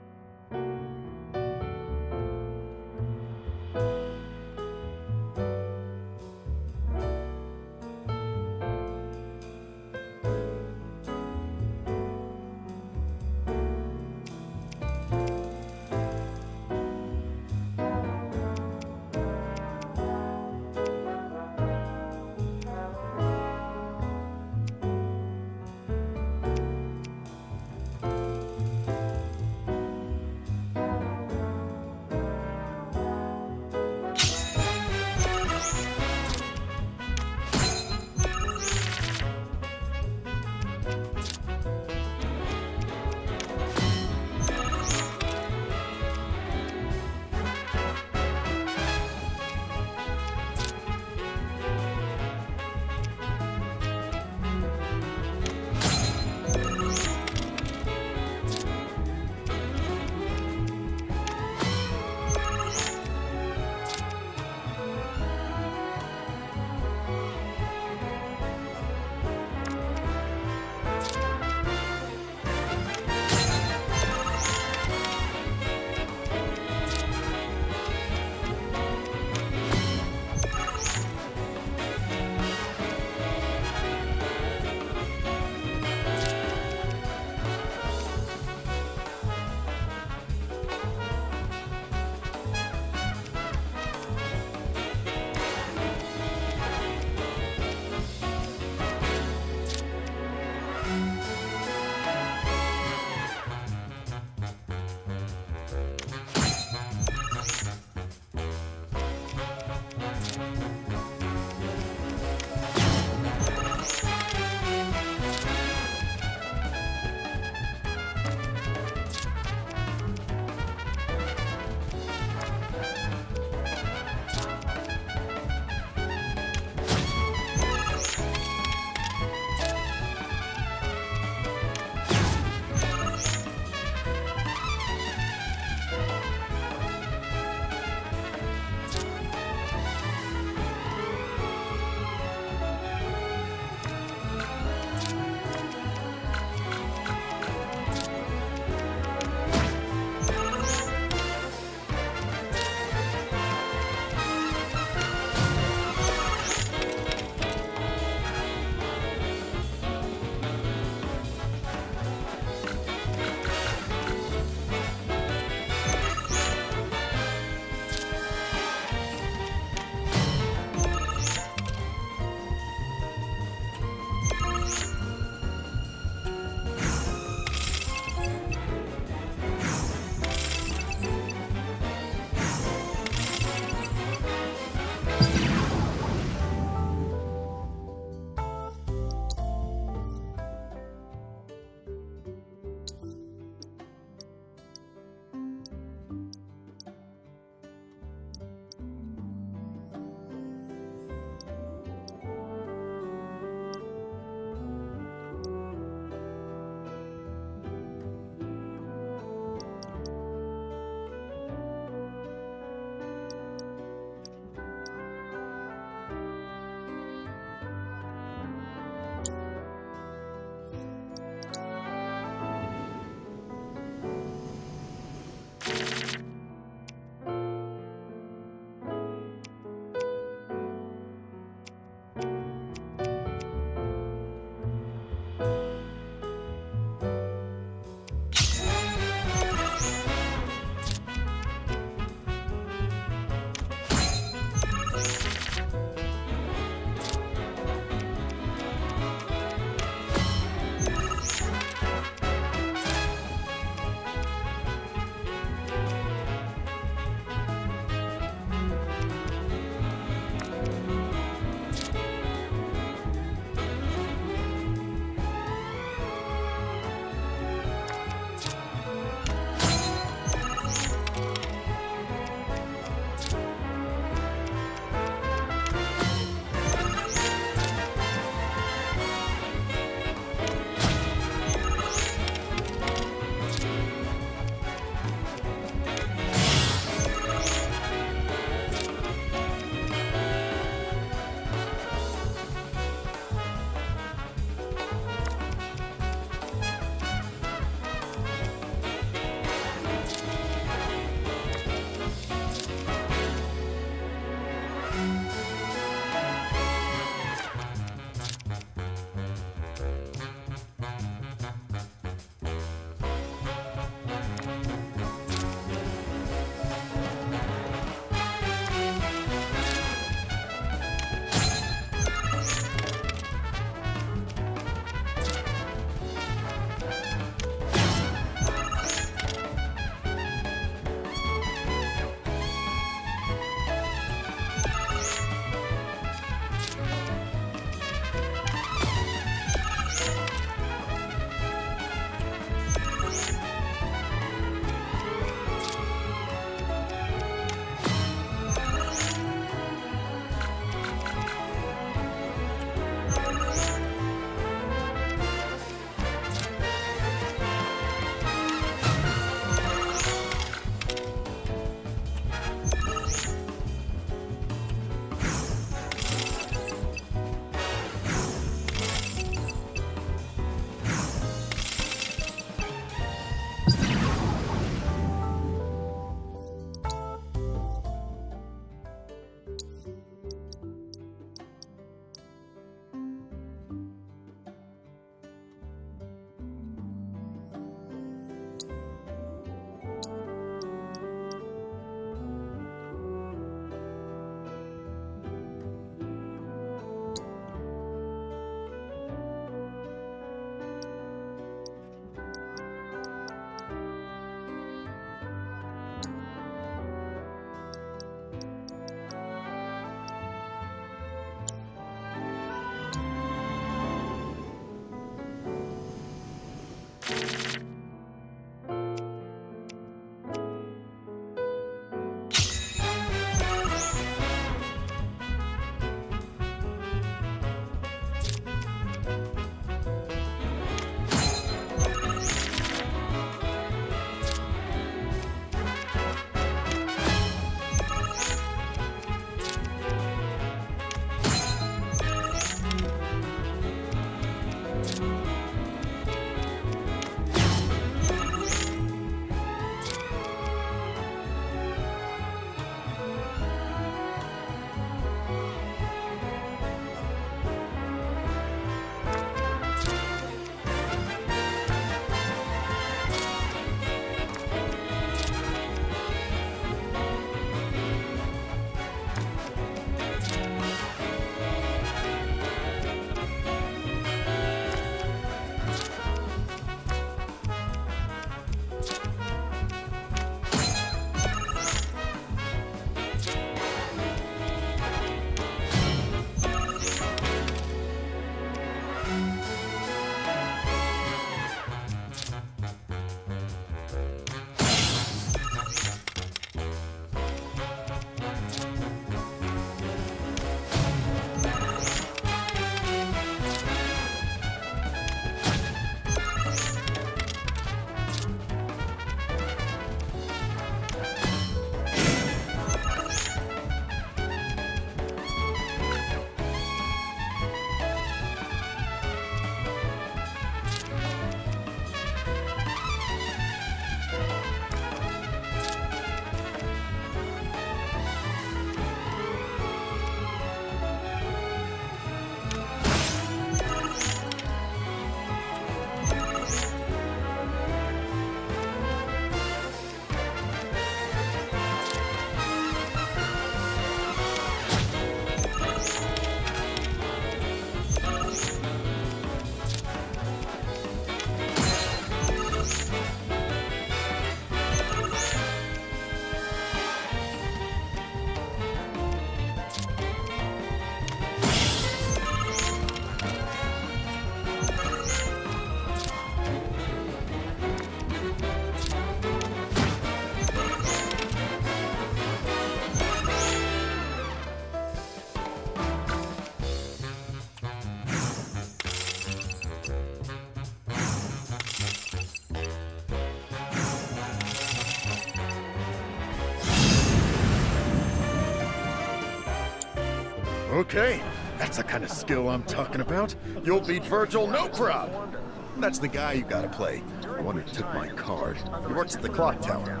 Okay, that's the kind of skill I'm talking about. You'll beat Virgil, no problem. That's the guy you gotta play. The one who took my card. He works at the clock tower.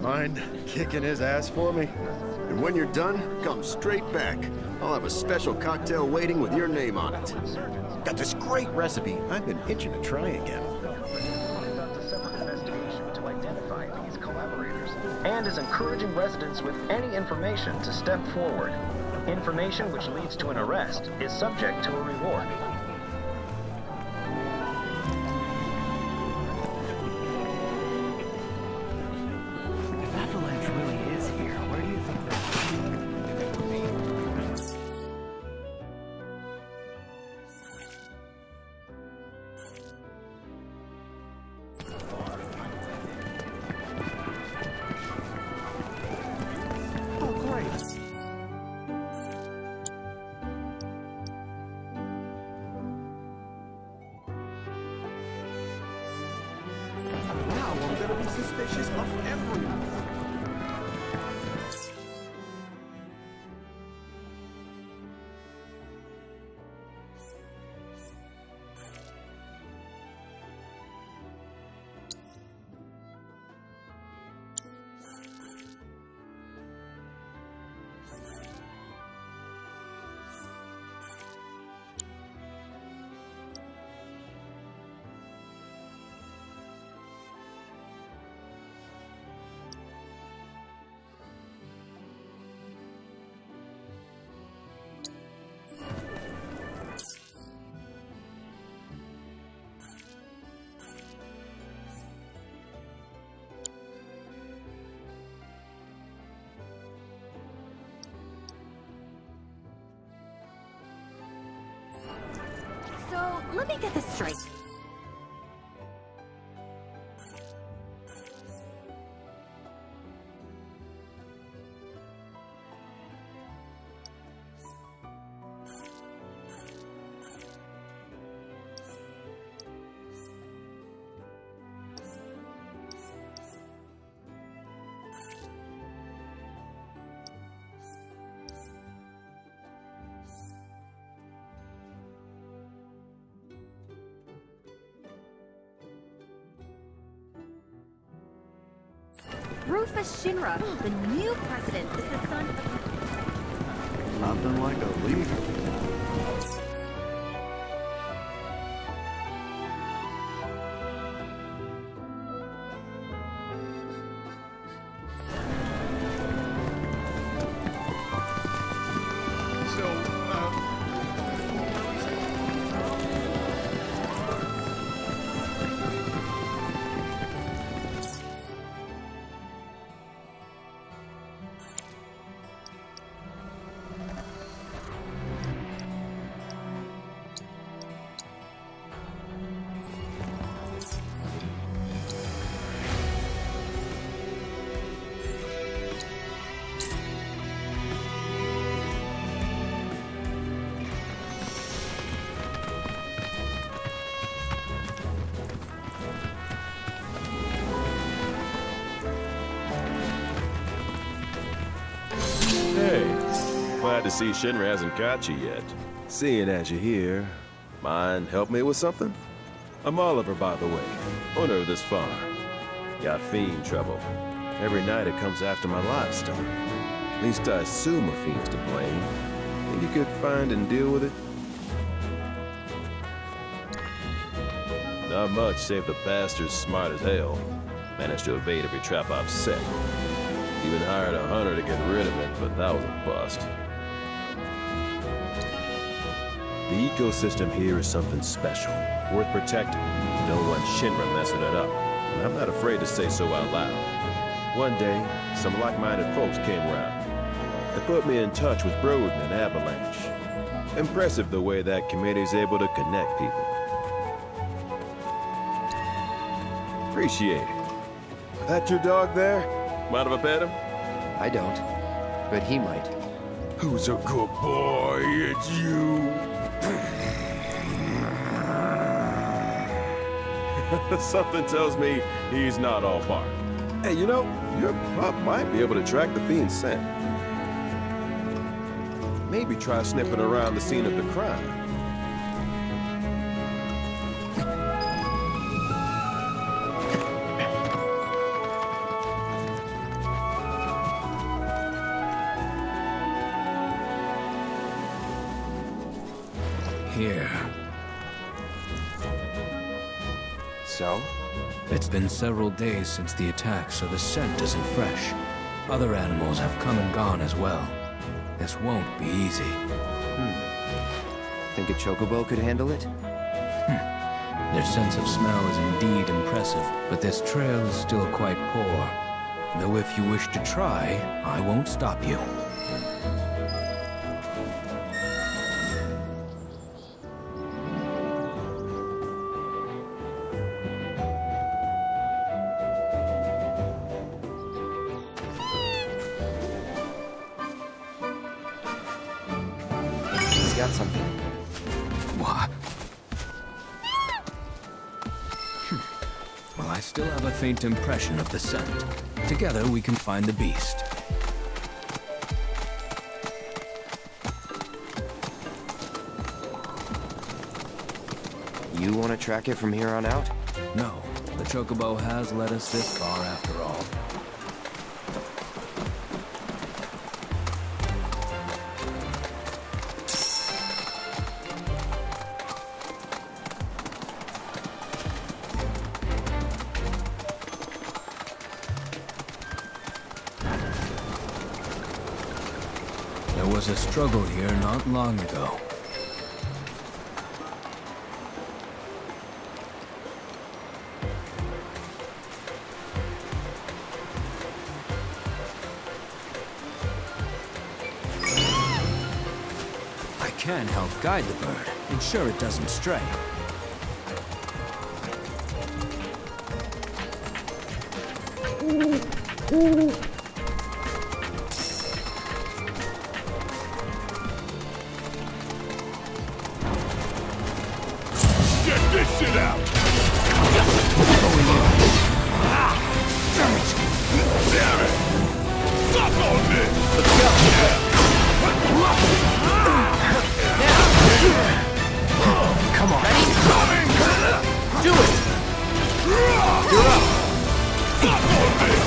Mind kicking his ass for me? And when you're done, come straight back. I'll have a special cocktail waiting with your name on it. Got this great recipe I've been itching to try again. And is encouraging residents with any information to step forward. Information which leads to an arrest is subject to a reward. If Avalanche really is here, where do you think they're... Oh, great. Now I'm gonna be suspicious of everyone. So, let me get this straight. Rufus Shinra, the new president, is the son of... Nothing like a leader. Glad to see Shinra hasn't caught you yet. Seeing as you're here, mind help me with something? I'm Oliver, by the way, owner of this farm. Got fiend trouble. Every night it comes after my livestock. At least I assume a fiend's to blame. Think you could find and deal with it? Not much, save the bastard's smart as hell. Managed to evade every trap I've set. Even hired a hunter to get rid of it, but that was a bust. The ecosystem here is something special, worth protecting. Don't want Shinra messing it up, and I'm not afraid to say so out loud. One day, some like-minded folks came around. They put me in touch with Broden and Avalanche. Impressive the way that committee's able to connect people. Appreciate it. That your dog there? Mind if I pet him? I don't, but he might. Who's a good boy? It's you. Something tells me he's not all bark. Hey, you know, your pup might be able to track the fiend's scent. Maybe try sniffing around the scene of the crime. Here. So? It's been several days since the attack, so the scent isn't fresh. Other animals have come and gone as well. This won't be easy. Think a chocobo could handle it? Their sense of smell is indeed impressive, but this trail is still quite poor. Though if you wish to try, I won't stop you. Got something. What? Well, I still have a faint impression of the scent. Together we can find the beast. You want to track it from here on out? No, the chocobo has led us this far after all. There was a struggle here not long ago. I can help guide the bird, ensure it doesn't stray. Get this shit out! Damn it! Suck on this! Let's go! Come on. Ready? Do it! You're up! Suck on this!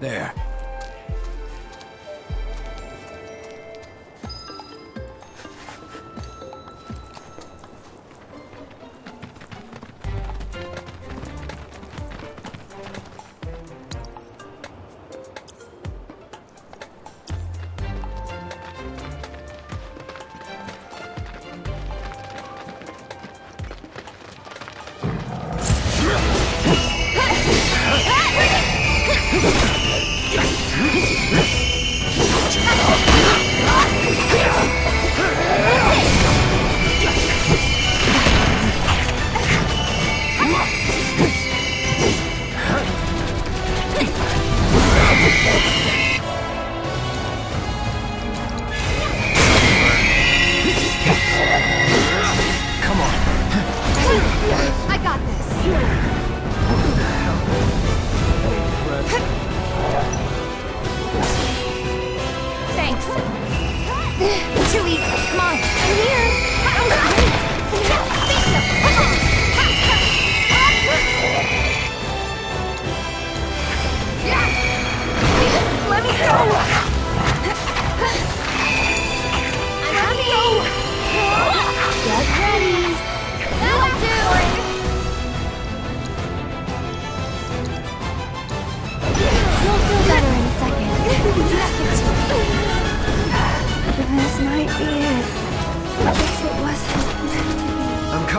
There. I got this.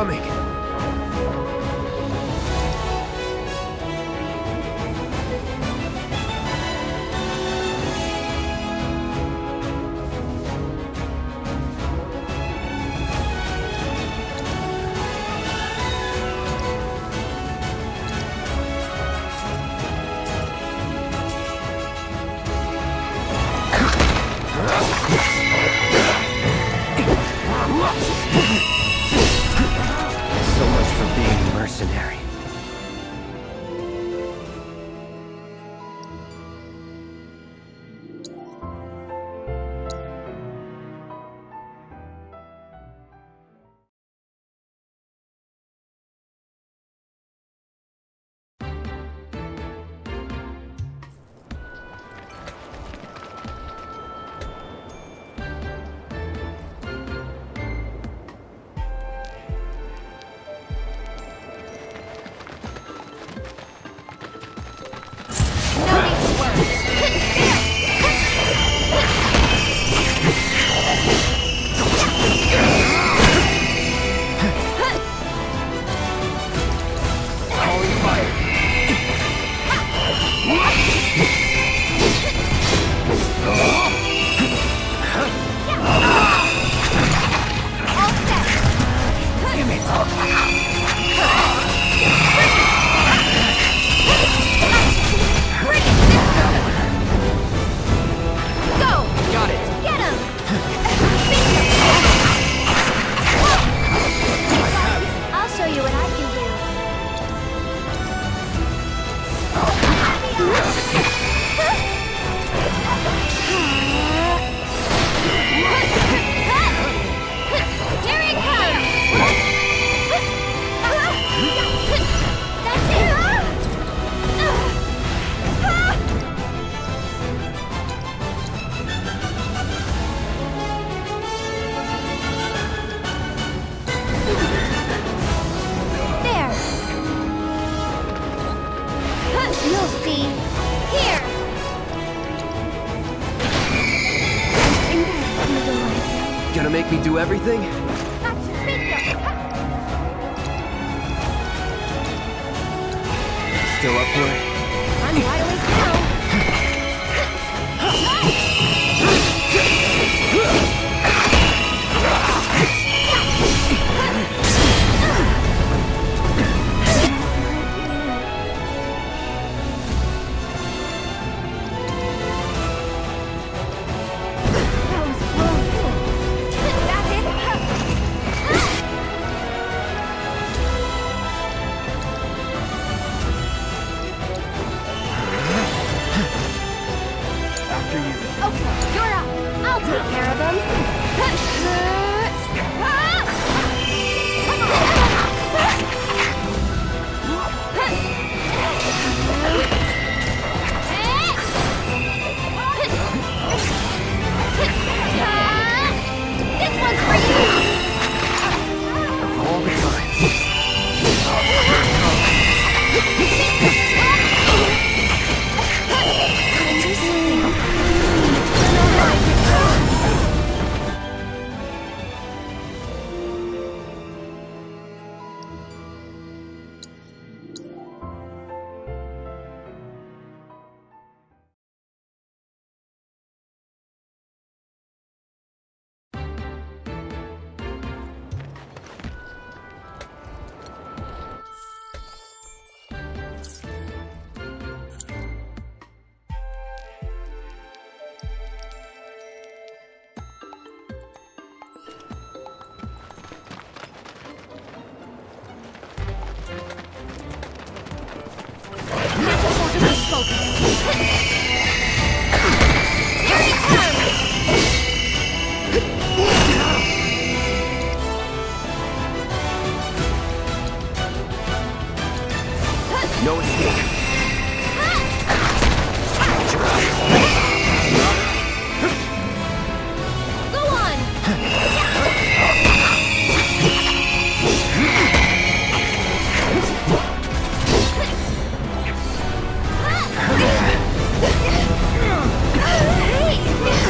coming. So much for being a mercenary. Gonna make me do everything? Still up for it? I'm wide awake now. No escape. Go on!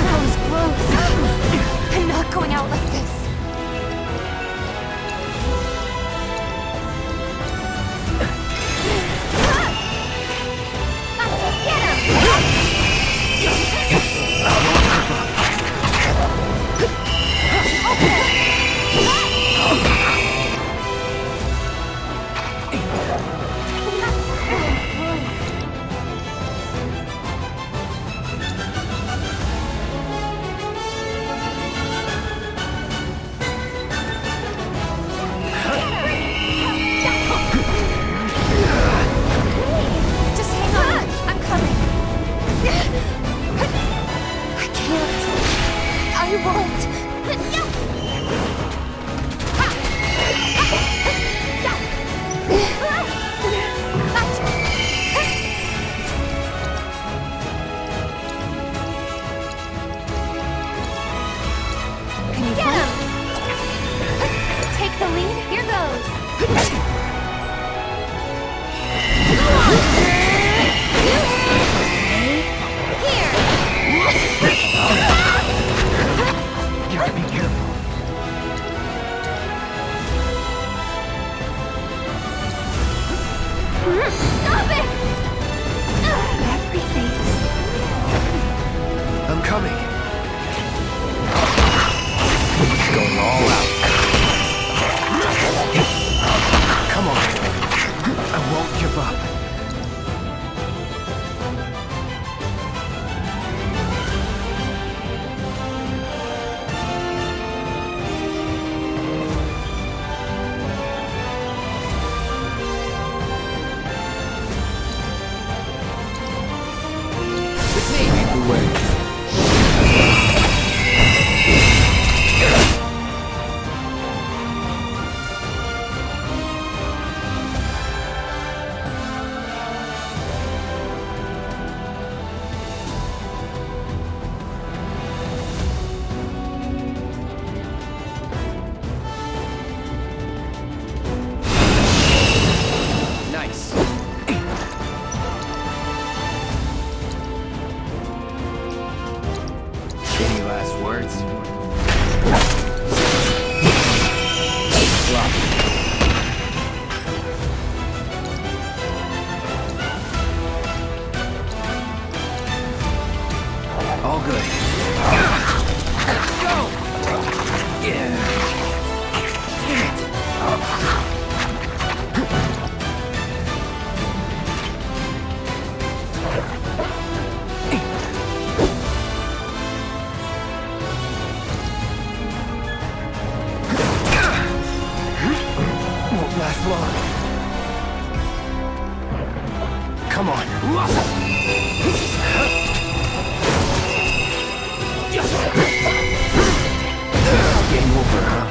That was close. I'm not going out like this. Stop it! Everything's... I'm coming. Going all out. Come on. I won't give up. Lead the way. Nice. Any last words? All good. Go! Yeah. Damn it. Won't last long. Come on. Game over, huh?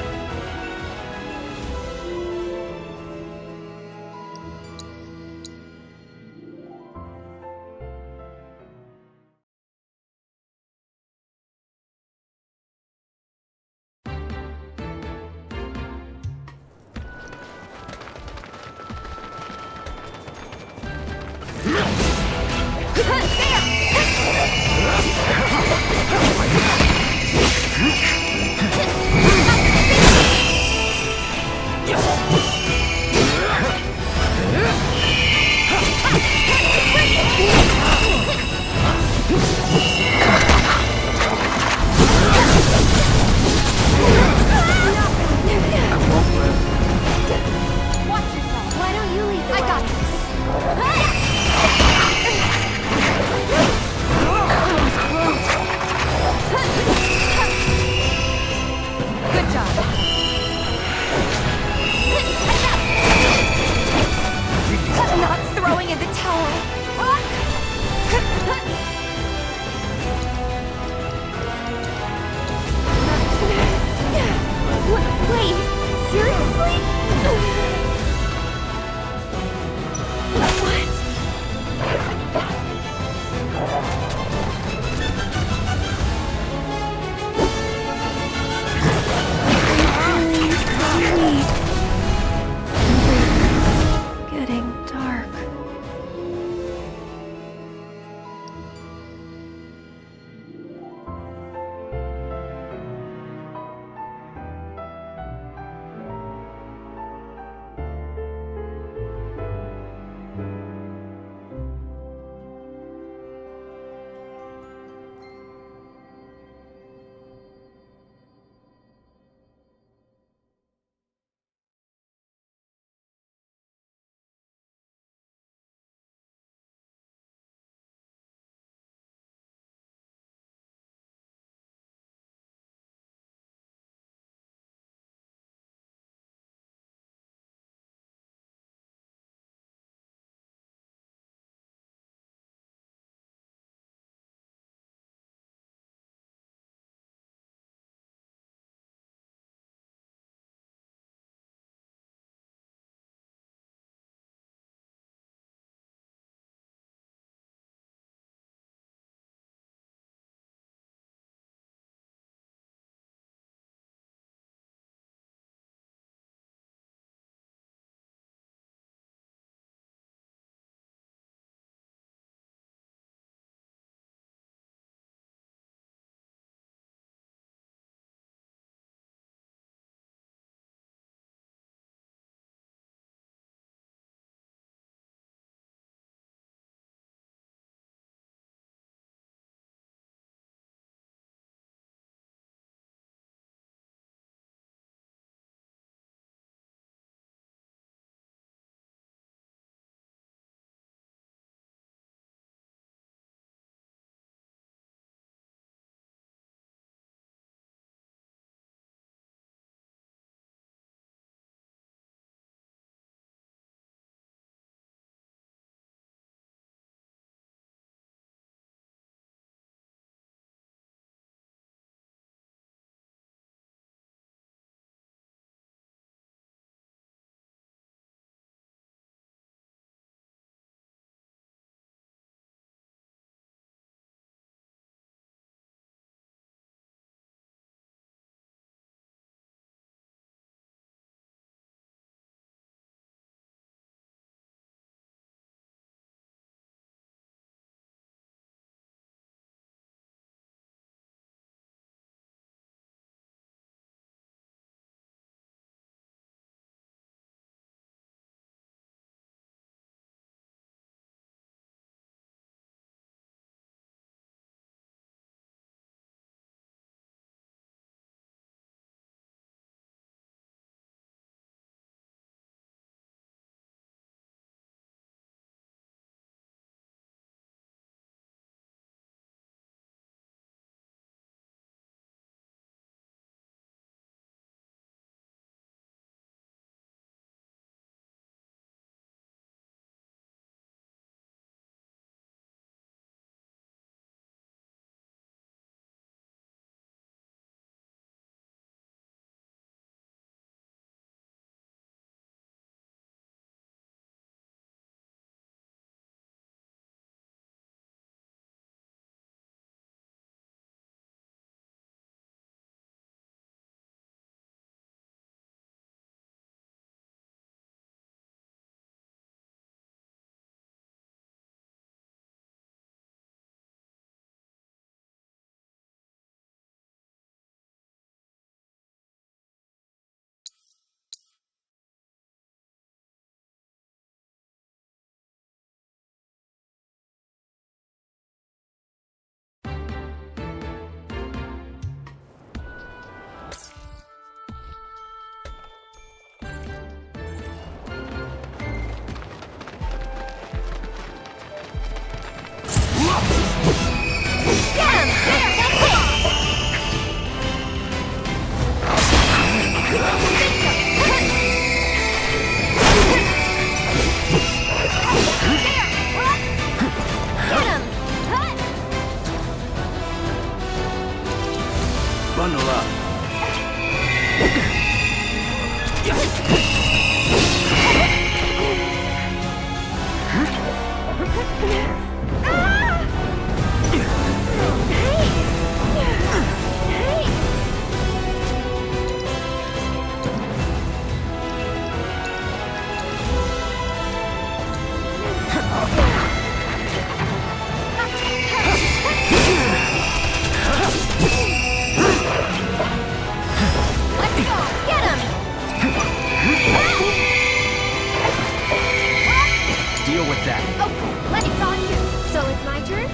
that. Okay, it's on you. So it's my turn?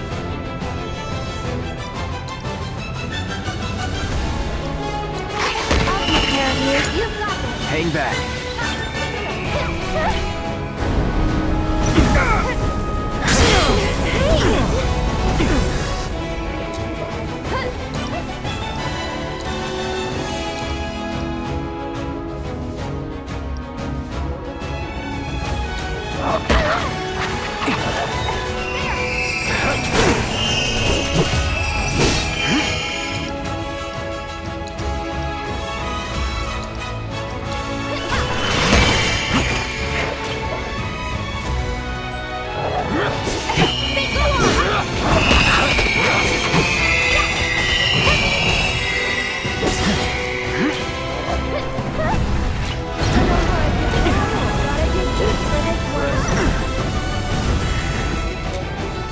I'll take care of you. You've got this. Hang back.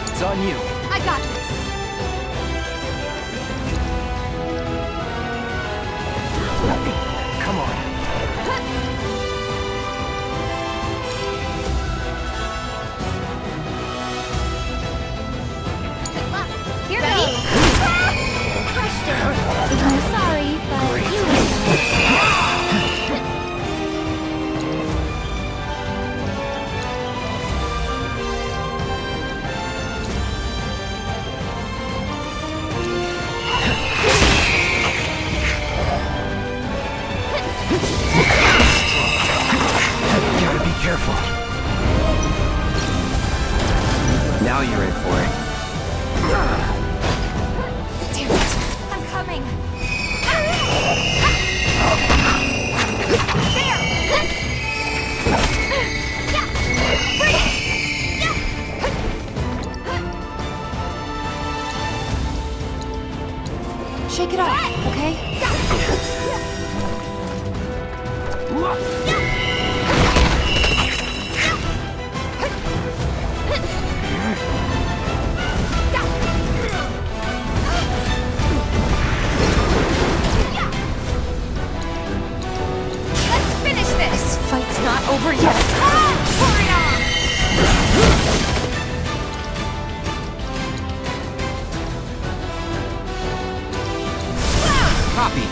It's on you. I got this. Come on. Good luck. Here goes. Crushed it. I'm sorry, but you Gotta be careful. Now you're in for it. Damn it. I'm coming. Shake it off, okay? Let's finish this. This fight's not over yet. Pour it on. Copy.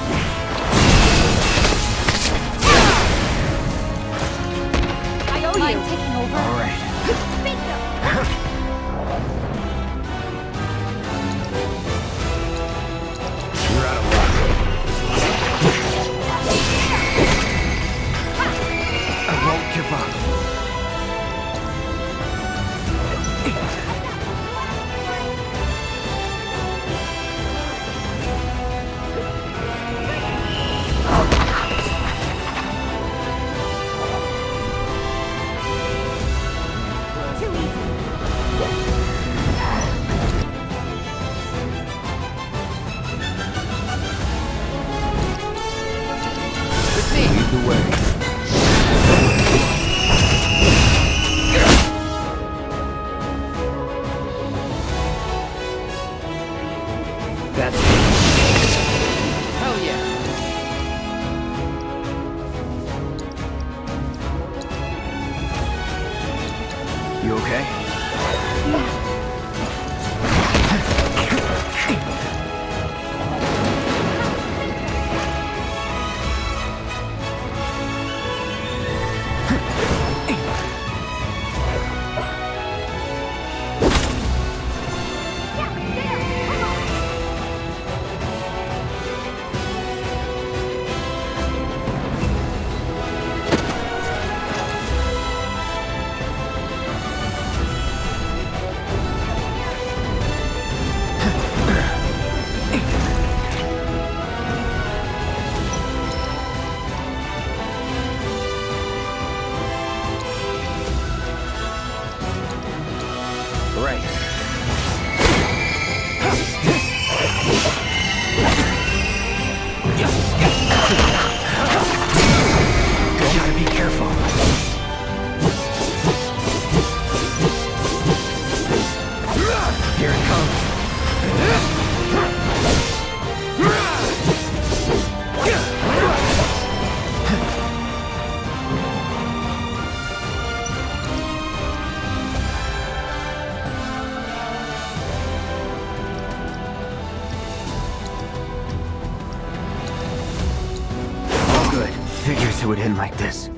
I owe you. Taking over. All right. You're out of luck. I won't give up. Lead the way. That's it. Hell yeah. You okay? would end like this.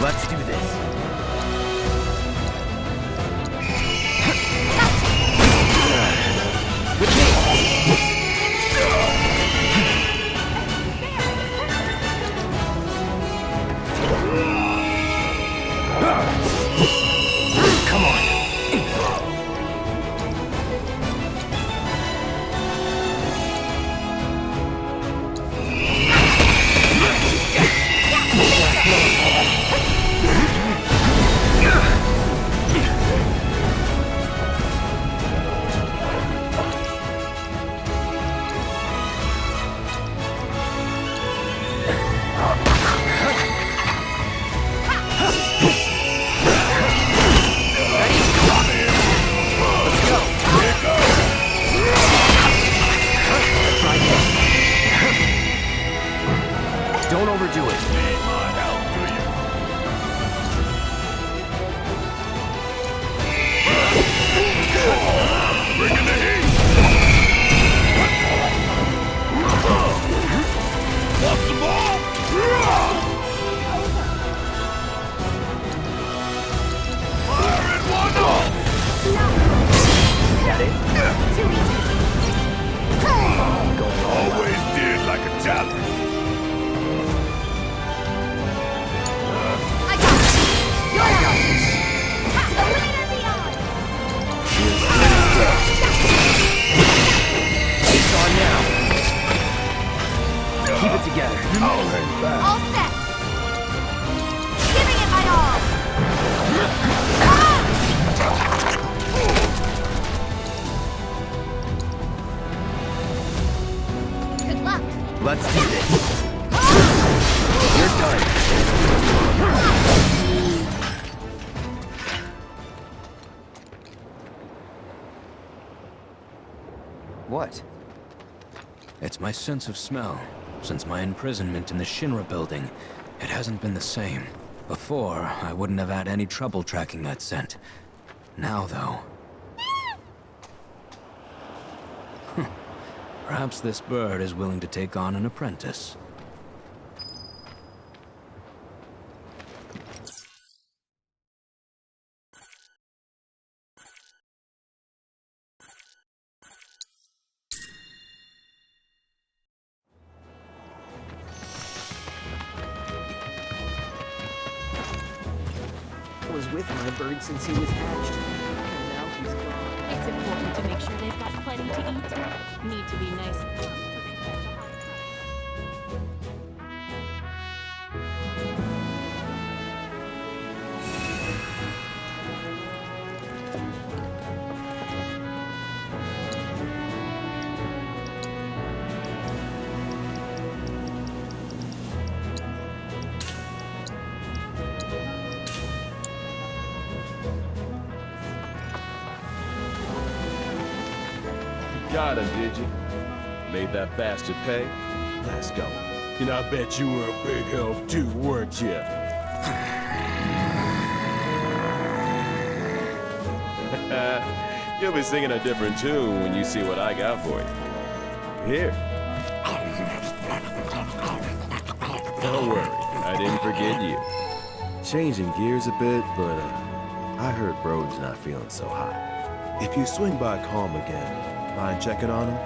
Let's do this. Come on. Don't overdo it. Need my help, do you? Bringing the heat! Want some more? Fire in one off! Got it? Always did like a challenge. It's on now. Keep it together. All set. Giving it my all. Good luck. Let's do this. You're done. What? It's my sense of smell. Since my imprisonment in the Shinra building, it hasn't been the same. Before, I wouldn't have had any trouble tracking that scent. Now, though... Perhaps this bird is willing to take on an apprentice. Was with my bird since he was hatched. And now he's gone. It's important to make sure they've got plenty to eat. Need to be nice and warm so they fetch a high Got him, did you? Made that bastard pay? Let's go. And I bet you were a big help too, weren't you? You'll be singing a different tune when you see what I got for you. Here. Don't worry, I didn't forget you. Changing gears a bit, but I heard Brody's not feeling so hot. If you swing by Calm again, mind checking on him?